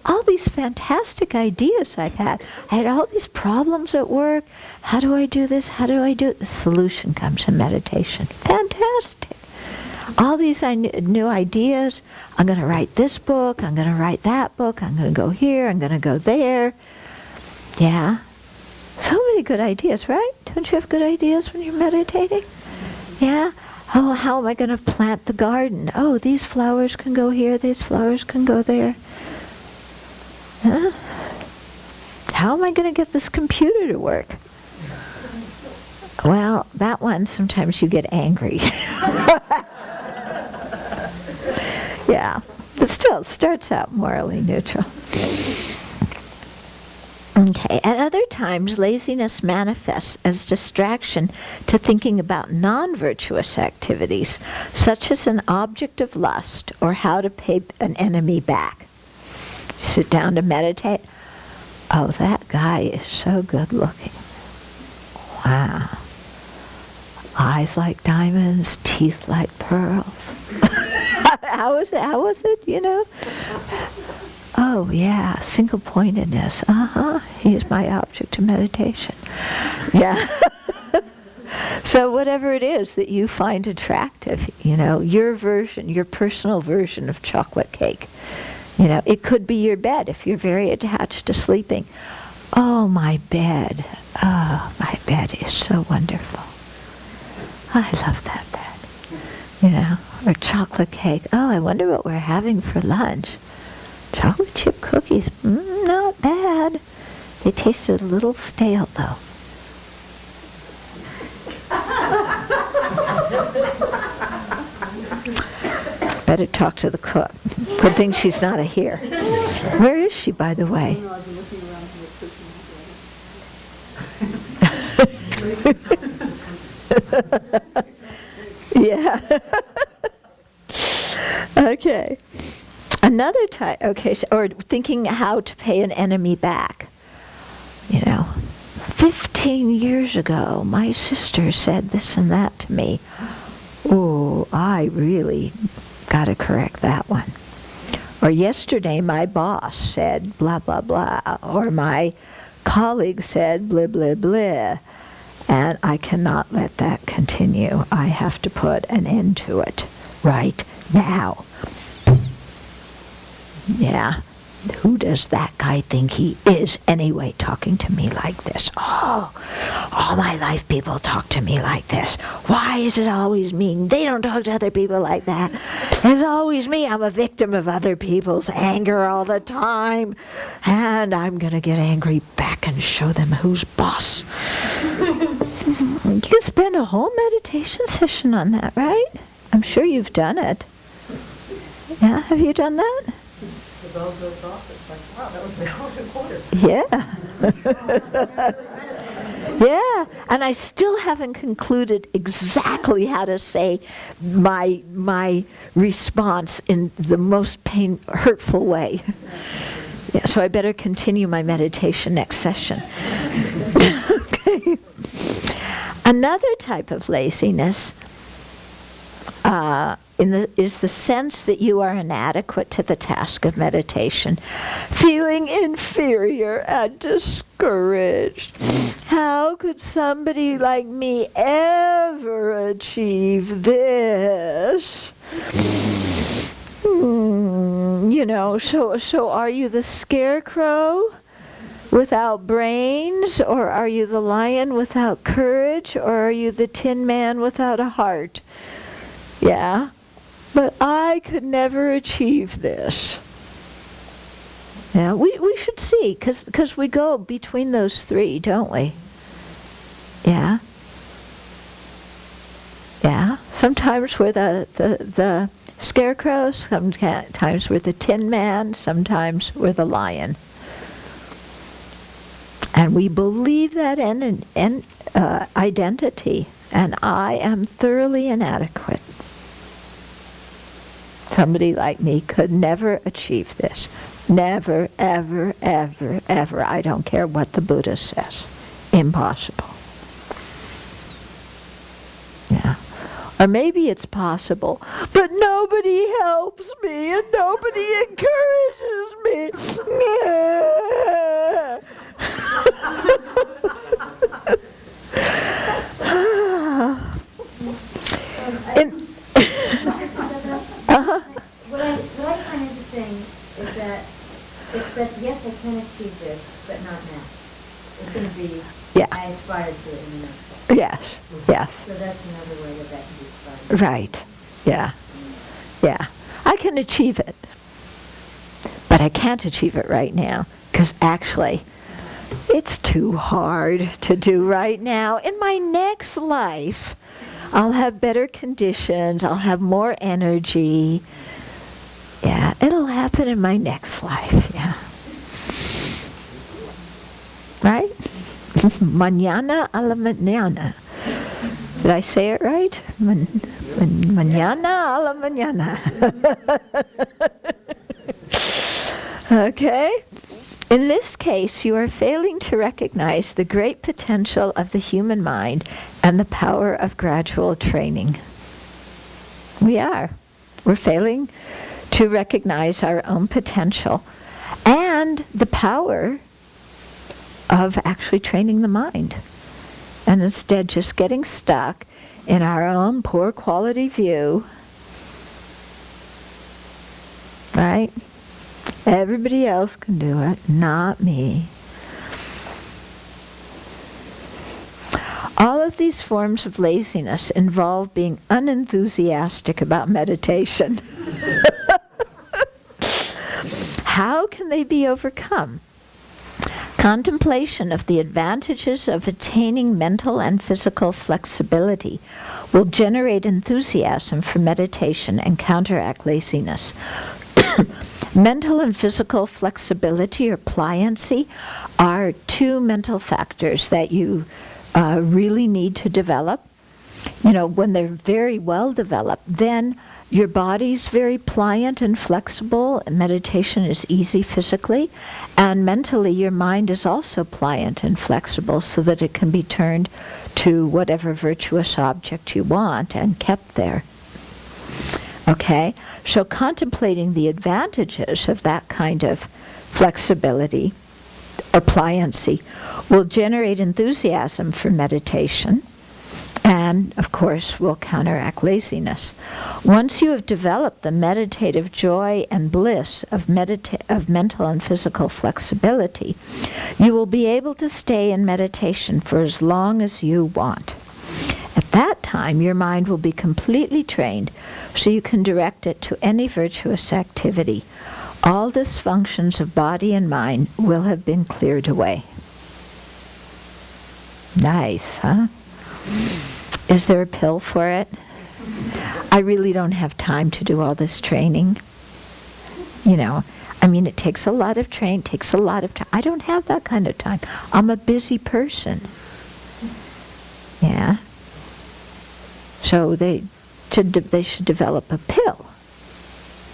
All these fantastic ideas I've had. I had all these problems at work. How do I do this? How do I do it? The solution comes in meditation. Fantastic. All these new ideas. I'm going to write this book. I'm going to write that book. I'm going to go here. I'm going to go there. Yeah. So many good ideas, right? Don't you have good ideas when you're meditating? Yeah. Oh, how am I going to plant the garden? Oh, these flowers can go here, these flowers can go there. Huh? How am I going to get this computer to work? Well, that one, sometimes you get angry. Yeah, but still, it starts out morally neutral. Okay, at other times, laziness manifests as distraction to thinking about non-virtuous activities, such as an object of lust or how to pay an enemy back. Sit down to meditate. Oh, that guy is so good looking. Wow. Eyes like diamonds, teeth like pearls. How was it, you know? Oh, yeah, single-pointedness. He is my object of meditation. Yeah. So whatever it is that you find attractive, you know, your version, your personal version of chocolate cake. You know, it could be your bed if you're very attached to sleeping. Oh, my bed. Oh, my bed is so wonderful. I love that bed. You know, or chocolate cake. Oh, I wonder what we're having for lunch. Chocolate chip cookies, not bad. They tasted a little stale, though. Better talk to the cook. Good thing she's not here. Where is she, by the way? You know, I've been looking around for Yeah. Okay. Another type, okay, or thinking how to pay an enemy back. You know, 15 years ago, my sister said this and that to me. Oh, I really got to correct that one. Or yesterday, my boss said blah, blah, blah. Or my colleague said blah, blah, blah. And I cannot let that continue. I have to put an end to it right now. Yeah. Who does that guy think he is anyway, talking to me like this? Oh, all my life people talk to me like this. Why is it always me? They don't talk to other people like that. It's always me. I'm a victim of other people's anger all the time. And I'm going to get angry back and show them who's boss. You can spend a whole meditation session on that, right? I'm sure you've done it. Yeah, have you done that? The bell goes off, it's like, wow, that was an hour and a quarter. Yeah. Yeah, and I still haven't concluded exactly how to say my response in the most hurtful way. Yeah, so I better continue my meditation next session. Okay. Another type of laziness is the sense that you are inadequate to the task of meditation, feeling inferior and discouraged. How could somebody like me ever achieve this? You know, so are you the scarecrow without brains, or are you the lion without courage, or are you the tin man without a heart? Yeah, but I could never achieve this. Yeah, we should see, because we go between those three, don't we? Yeah. Yeah, sometimes we're the scarecrow, sometimes we're the tin man, sometimes we're the lion. And we believe that identity, and I am thoroughly inadequate. Somebody like me could never achieve this. Never, ever, ever, ever. I don't care what the Buddha says. Impossible. Yeah. Or maybe it's possible, but nobody helps me and nobody encourages me. What I find interesting is that yes, I can achieve this, but not now. It's going to be, Yeah. I aspire to it in the next life. Yes, yes. So that's another way that can be started. Right. Yeah. Yeah. I can achieve it. But I can't achieve it right now because actually it's too hard to do right now. In my next life, I'll have better conditions. I'll have more energy. Yeah, it'll happen in my next life. Yeah. Right? Mañana a la mañana. Did I say it right? Mañana a la mañana. Okay? In this case, you are failing to recognize the great potential of the human mind and the power of gradual training. We are. We're failing to recognize our own potential and the power of actually training the mind. And instead just getting stuck in our own poor quality view. Right? Everybody else can do it, not me. All of these forms of laziness involve being unenthusiastic about meditation. How can they be overcome? Contemplation of the advantages of attaining mental and physical flexibility will generate enthusiasm for meditation and counteract laziness. Mental and physical flexibility or pliancy are two mental factors that you really need to develop. You know, when they're very well developed, then your body's very pliant and flexible. Meditation is easy physically. And mentally, your mind is also pliant and flexible so that it can be turned to whatever virtuous object you want and kept there. Okay? So contemplating the advantages of that kind of flexibility or pliancy will generate enthusiasm for meditation and, of course, will counteract laziness. Once you have developed the meditative joy and bliss of mental and physical flexibility, you will be able to stay in meditation for as long as you want. At that time, your mind will be completely trained so you can direct it to any virtuous activity. All dysfunctions of body and mind will have been cleared away. Nice, huh? Is there a pill for it? I really don't have time to do all this training. You know, I mean, it takes a lot of training, takes a lot of time. I don't have that kind of time. I'm a busy person. Yeah. So they should develop a pill.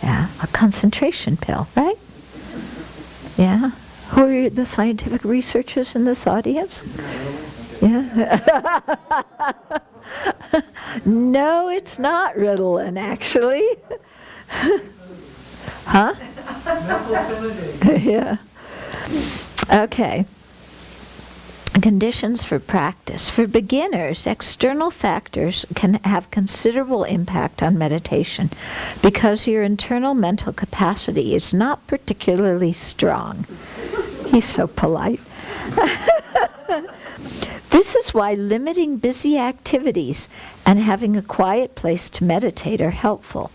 Yeah, a concentration pill, right? Yeah. Who are the scientific researchers in this audience? Yeah. No, it's not Ritalin, actually. Huh? Yeah. Okay. Conditions for practice. For beginners, external factors can have considerable impact on meditation because your internal mental capacity is not particularly strong. He's so polite. This is why limiting busy activities and having a quiet place to meditate are helpful.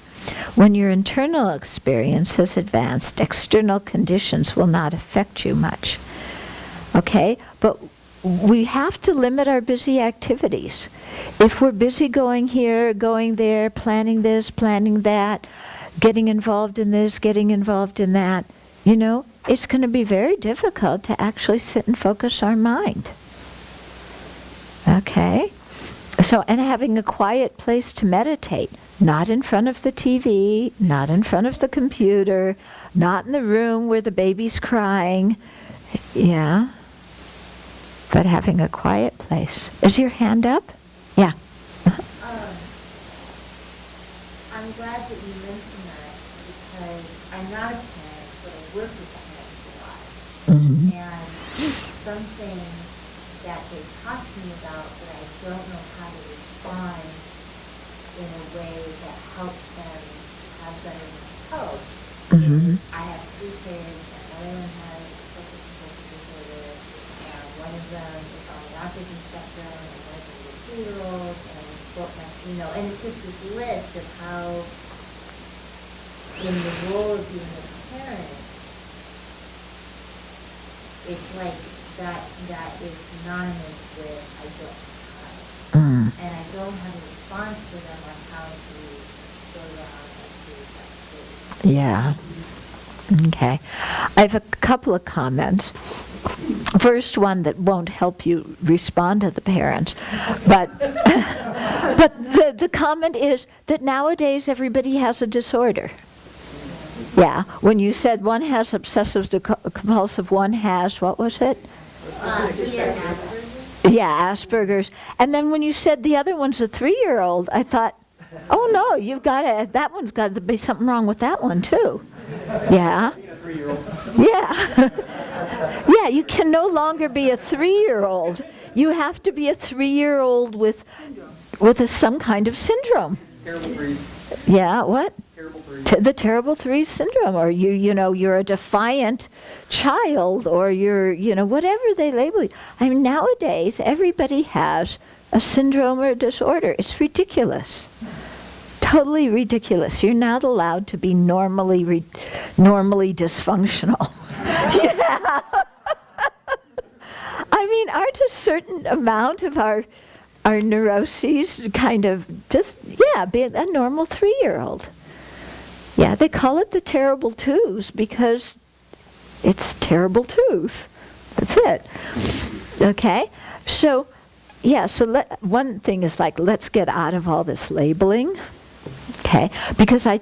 When your internal experience has advanced, external conditions will not affect you much. Okay? But we have to limit our busy activities. If we're busy going here, going there, planning this, planning that, getting involved in this, getting involved in that, you know, it's going to be very difficult to actually sit and focus our mind. Okay? So, and having a quiet place to meditate, not in front of the TV, not in front of the computer, not in the room where the baby's crying. Yeah? But having a quiet place. Is your hand up? Yeah. I'm glad that you mentioned that because I'm not a parent, but I work with parents a lot. Mm-hmm. And something that they talk to me about that I don't know how to respond in a way that helps them have better mental health. Mm-hmm. I have 3 kids, and one of them has obsessive compulsive disorder, and one of them is on the autism spectrum, and one of them is a 2-year-old, and both my, and it's just this list of how, in the role of being a parent, it's like that is synonymous with I don't have time. And I don't have a response to them on how to slow down and do that. Yeah. Okay. I have a couple of comments. First one that won't help you respond to the parents, but but the comment is that nowadays everybody has a disorder. Yeah. When you said one has obsessive compulsive, one has, what was it? Yeah, Asperger's. And then when you said the other one's a 3-year-old, I thought, oh no, that one's got to be something wrong with that one too. Yeah. Yeah. Yeah, you can no longer be a 3-year-old. You have to be a 3-year-old with some kind of syndrome. Terrible threes. Yeah, what? Terrible threes. The terrible three syndrome, or you're a defiant child, or you're, whatever they label you. I mean, nowadays everybody has a syndrome or a disorder. It's ridiculous. Totally ridiculous. You're not allowed to be normally dysfunctional. Yeah. I mean, aren't a certain amount of our neuroses kind of just, be a normal 3-year-old. Yeah, they call it the terrible twos because it's terrible twos. That's it. Okay? So, one thing is like, let's get out of all this labeling. Okay? Because I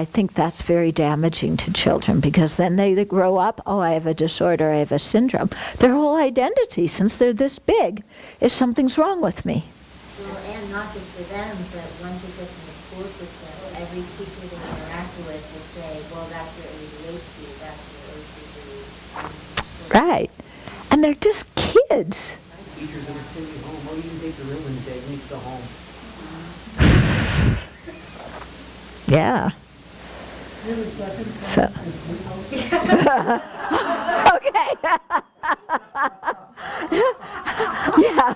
think that's very damaging to children, because then they grow up, I have a disorder, I have a syndrome. Their whole identity, since they're this big, is something's wrong with me. Well, and not just for them, but once it gets in the school system, every teacher they interact with will say, well, that's your ADHD, that's your OCD. Right. And they're just kids. Teachers that are sitting home, you can take the ribbon and say, you need to go home. Yeah. So. Okay. Yeah.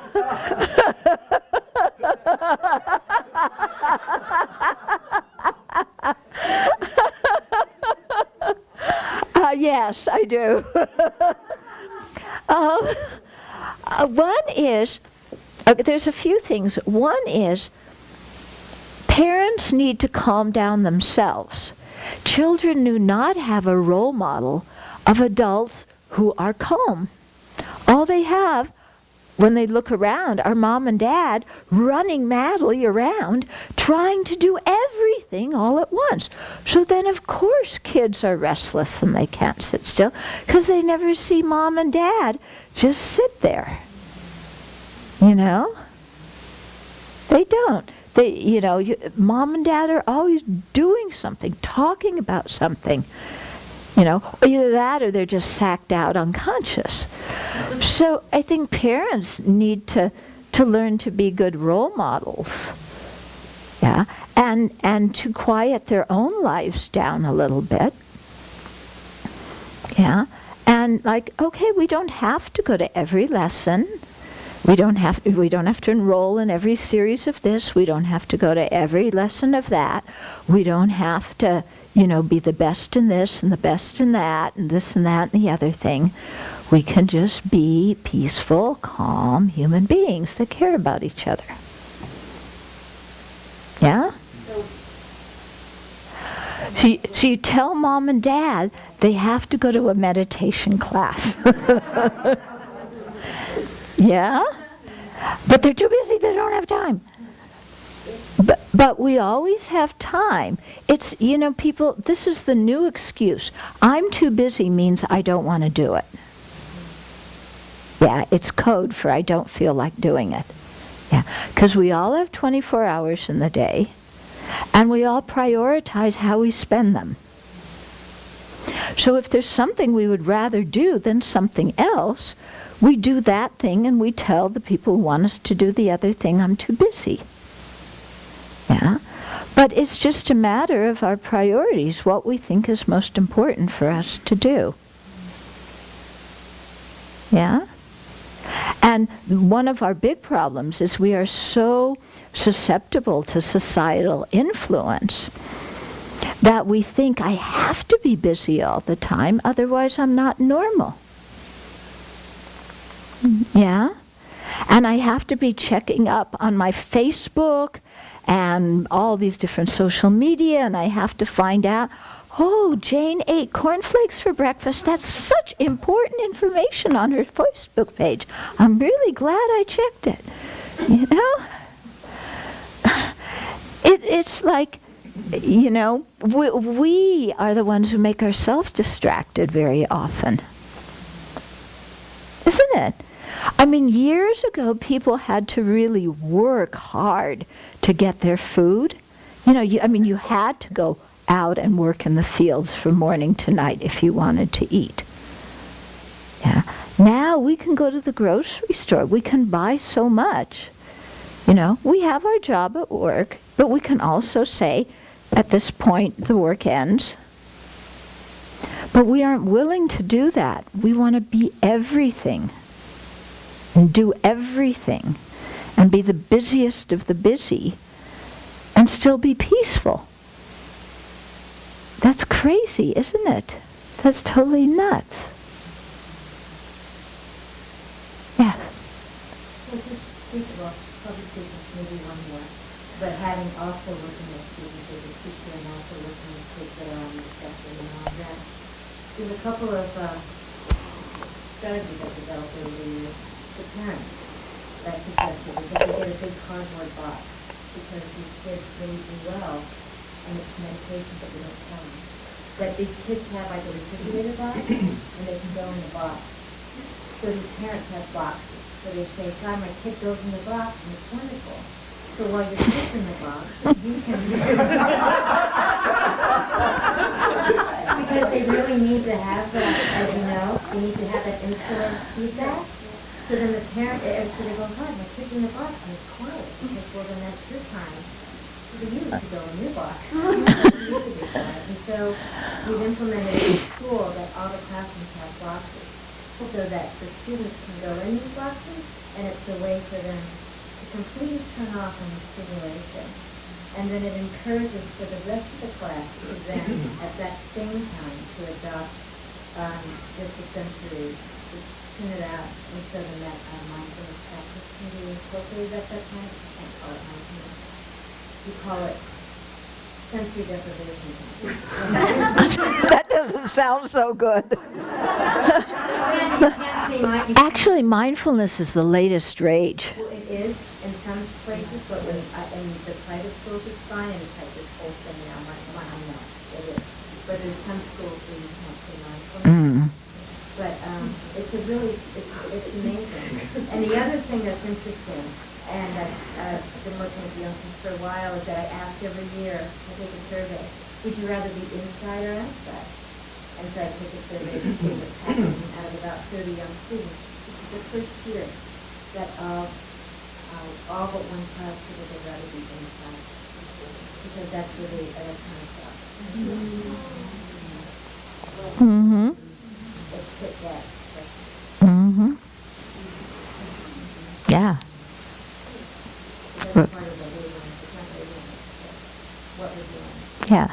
Yes, I do. One is, there's a few things. One is, parents need to calm down themselves. Children do not have a role model of adults who are calm. All they have, when they look around, are mom and dad running madly around, trying to do everything all at once. So then, of course, kids are restless and they can't sit still, because they never see mom and dad just sit there. They don't. Mom and dad are always doing something, talking about something. Either that or they're just sacked out unconscious. So I think parents need to learn to be good role models. Yeah, and to quiet their own lives down a little bit. Yeah, and okay, we don't have to go to every lesson. We don't have to enroll in every series of this. We don't have to go to every lesson of that. We don't have to, be the best in this and the best in that and this and that and the other thing. We can just be peaceful, calm human beings that care about each other. Yeah? So you tell mom and dad they have to go to a meditation class. Yeah? But they're too busy, they don't have time. But we always have time. It's, people, this is the new excuse. I'm too busy means I don't want to do it. Yeah, it's code for I don't feel like doing it. Yeah, because we all have 24 hours in the day, and we all prioritize how we spend them. So if there's something we would rather do than something else, we do that thing and we tell the people who want us to do the other thing, I'm too busy. Yeah? But it's just a matter of our priorities, what we think is most important for us to do. Yeah? And one of our big problems is we are so susceptible to societal influence that we think I have to be busy all the time, otherwise I'm not normal. Yeah? And I have to be checking up on my Facebook and all these different social media, and I have to find out, oh, Jane ate cornflakes for breakfast. That's such important information on her Facebook page. I'm really glad I checked it. You know? It's like, you know, we are the ones who make ourselves distracted very often. Isn't it? I mean, years ago, people had to really work hard to get their food. You know, you had to go out and work in the fields from morning to night if you wanted to eat. Yeah. Now we can go to the grocery store. We can buy so much. You know, we have our job at work, but we can also say, at this point, the work ends. But we aren't willing to do that. We want to be everything and do everything and be the busiest of the busy and still be peaceful. That's crazy, isn't it? That's totally nuts. Yeah. Well, just speak about public speaking, maybe one more, but having also working with students as a teacher and also working with kids that are on the spectrum and all that, there's a couple of strategies I've developed over the years for parents that I suggested, because they get a big cardboard box, because these kids really do well, and it's medication that we don't tell them. That these kids have like a refrigerator box, and they can go in the box. So these parents have boxes. So they say, God, my kid goes in the box, and it's wonderful. So while your kid's in the box, you can because they really need to have that, as you know, they need to have that insulin feedback. So then the parent, so they go, God, my kid's in the box, and it's quiet. Because, well, then that's your time for you to go in your box. And so we've implemented in school that all the classrooms have boxes, so that the students can go in these boxes, and it's a way for them to completely turn off on the stimulation. And then it encourages for the rest of the class to then, at that same time, to adopt just a sensory, to tune it out, and so then that mindfulness practice can be incorporated at that time. I can't call it mindfulness. You call it sensory deprivation. That doesn't sound so good. Actually, mindfulness is the latest rage. Well, it is in some places, but in the private schools it's fine, and it's like this whole thing now, I know, it is. But in some schools we can't say mindfulness. But it's a really, it's amazing. And the other thing that's interesting, and I've been working with youngsters for a while, is that I ask every year, I take a survey, would you rather be inside or outside? And so I take a survey to see what's happening out of about 30 young students. This is the first year that all but one child said that they'd rather be inside, because that's really electronic stuff. Mm-hmm. It's fit that. Mm-hmm. Yeah. That's part of the wavelength. It's not wavelength, what we're doing. Yeah.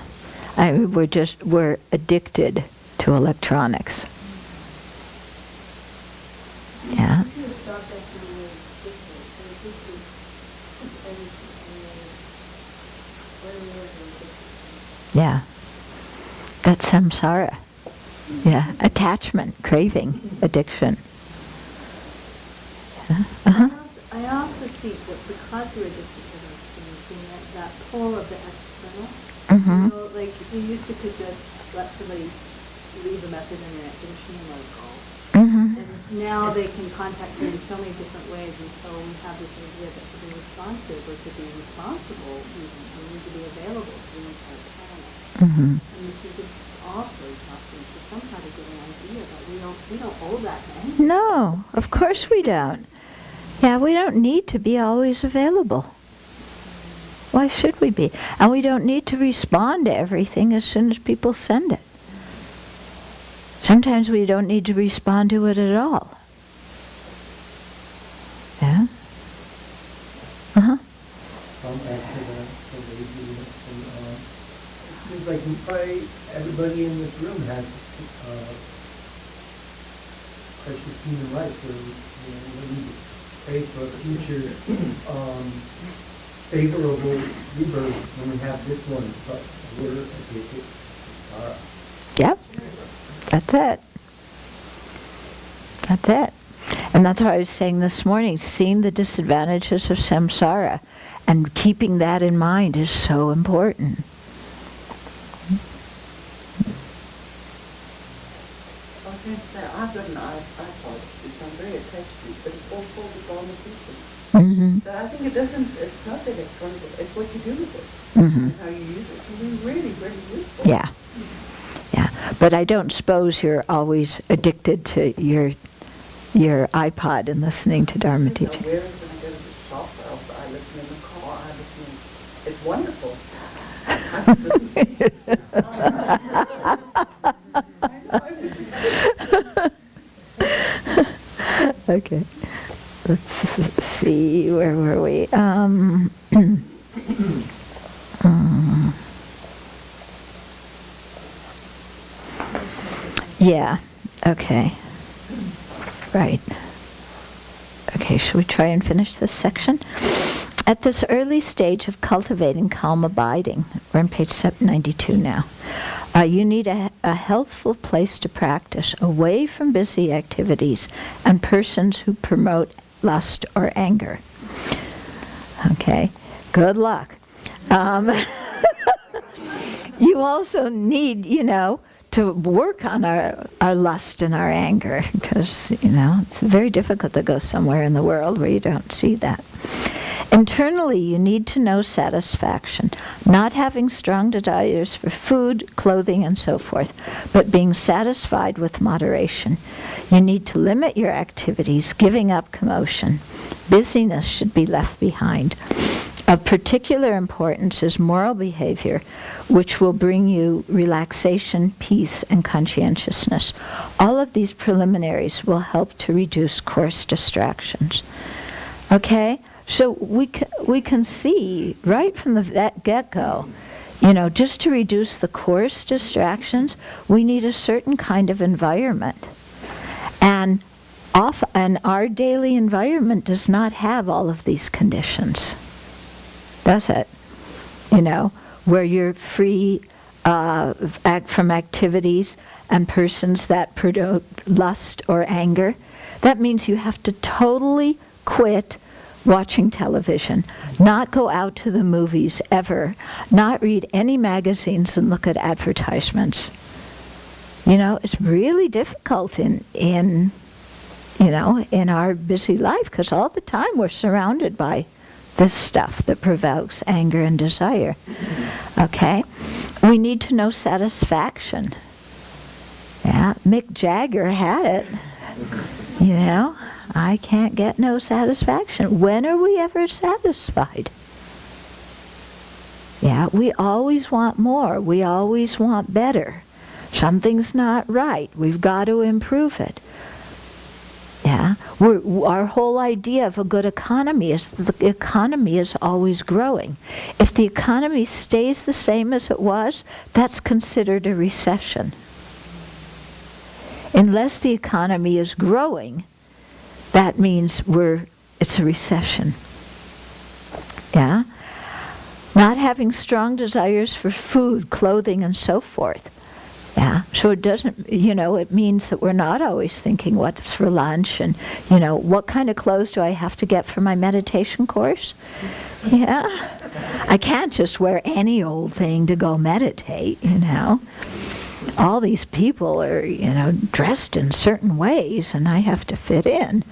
We're addicted to electronics. Yeah. Yeah. That's samsara. Yeah. Attachment, craving, addiction. Yeah. Uh-huh. I also see that because we're addicted to those things, that pull of the external. Mm-hmm. You know, like you used to could just let somebody leave a message on your extension and let it go. Mm-hmm. And now they can contact you in so many different ways, and so we have this idea that to be responsive or to be responsible, we need to be available to the entire planet. Mm-hmm. And this is just also talking to some kind of giving idea that we don't owe that man. No, of course we don't. Yeah, we don't need to be always available. Why should we be? And we don't need to respond to everything as soon as people send it. Sometimes we don't need to respond to it at all. like probably everybody in this room has precious human life, so we need to pray for a future favorable rebirth when we have this one, but we're addicted. Yep. That's it. That's it. And that's what I was saying this morning, seeing the disadvantages of samsara and keeping that in mind is so important. I was going to say, I've got an iPod, which I'm very attached to, but it's all called the Dharma teaching. Mm-hmm. So I think it's not electronic, it's what you do with it, Mm-hmm. and how you use it can be really, really useful. Yeah. Yeah. But I don't suppose you're always addicted to your iPod and listening to Dharma teaching. Where is when I go to the shop, I listen in the car, I listen, it's wonderful. I can listen. Okay. Let's see, where were we? Yeah, okay. Right. Okay, shall we try and finish this section? At this early stage of cultivating calm abiding, we're on page 792 now, you need a healthful place to practice, away from busy activities and persons who promote lust or anger. Okay, good luck. You also need, to work on our lust and our anger, because, it's very difficult to go somewhere in the world where you don't see that. Internally, you need to know satisfaction, not having strong desires for food, clothing, and so forth, but being satisfied with moderation. You need to limit your activities, giving up commotion. Busyness should be left behind. Of particular importance is moral behavior, which will bring you relaxation, peace, and conscientiousness. All of these preliminaries will help to reduce coarse distractions. Okay? So we can see right from the get-go, just to reduce the coarse distractions, we need a certain kind of environment. And our daily environment does not have all of these conditions, does it? Where you're free from activities and persons that promote lust or anger. That means you have to totally quit watching television, not go out to the movies ever, not read any magazines and look at advertisements. It's really difficult in our busy life, because all the time we're surrounded by this stuff that provokes anger and desire. Okay? We need to know satisfaction. Yeah, Mick Jagger had it. I can't get no satisfaction. When are we ever satisfied? Yeah, we always want more. We always want better. Something's not right. We've got to improve it. Yeah, our whole idea of a good economy is that the economy is always growing. If the economy stays the same as it was, that's considered a recession. Unless the economy is growing, that means it's a recession. Yeah? Not having strong desires for food, clothing, and so forth. Yeah, so it doesn't, it means that we're not always thinking what's for lunch and, what kind of clothes do I have to get for my meditation course? Yeah, I can't just wear any old thing to go meditate, All these people are, dressed in certain ways, and I have to fit in.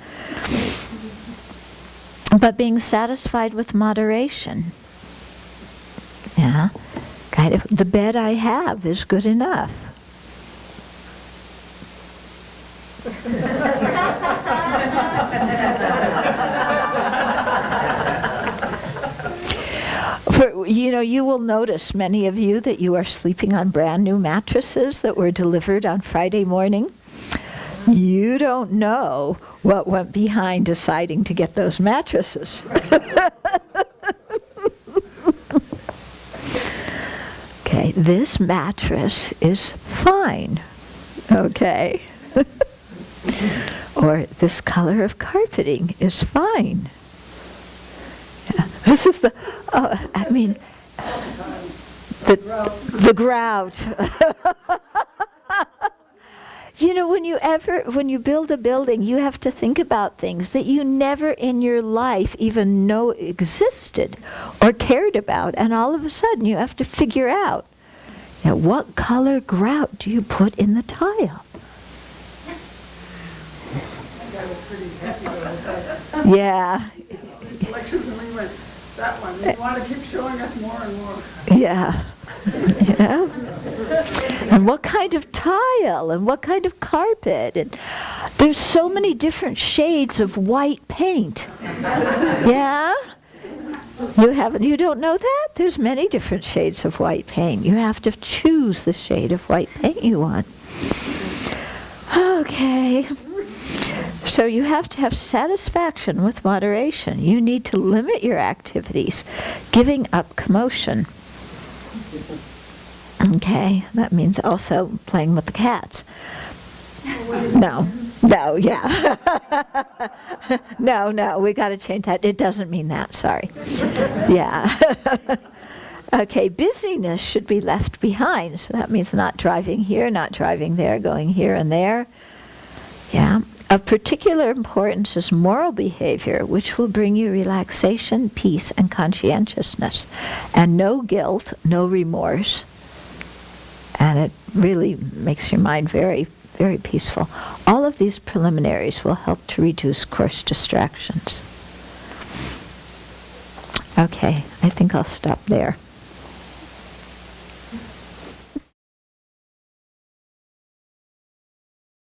But being satisfied with moderation. Yeah, kind of, the bed I have is good enough. You will notice, many of you, that you are sleeping on brand new mattresses that were delivered on Friday morning. You don't know what went behind deciding to get those mattresses. Okay, this mattress is fine, okay? Or this color of carpeting is fine. Yeah. This is the grout. You know, when you build a building, you have to think about things that you never in your life even know existed or cared about, and all of a sudden you have to figure out, you know, what color grout do you put in the tile? I was pretty happy with that. Yeah. Lectures and we went, that one, you want to keep showing us more and more. Yeah. You know? And what kind of tile and what kind of carpet, and there's so many different shades of white paint. Yeah? You don't know that? There's many different shades of white paint. You have to choose the shade of white paint you want. Okay. So you have to have satisfaction with moderation. You need to limit your activities, giving up commotion. Okay, that means also playing with the cats. No, yeah. No, we got to change that. It doesn't mean that, sorry. Yeah. Okay, busyness should be left behind. So that means not driving here, not driving there, going here and there. Yeah. Of particular importance is moral behavior, which will bring you relaxation, peace, and conscientiousness. And no guilt, no remorse. And it really makes your mind very, very peaceful. All of these preliminaries will help to reduce coarse distractions. Okay, I think I'll stop there.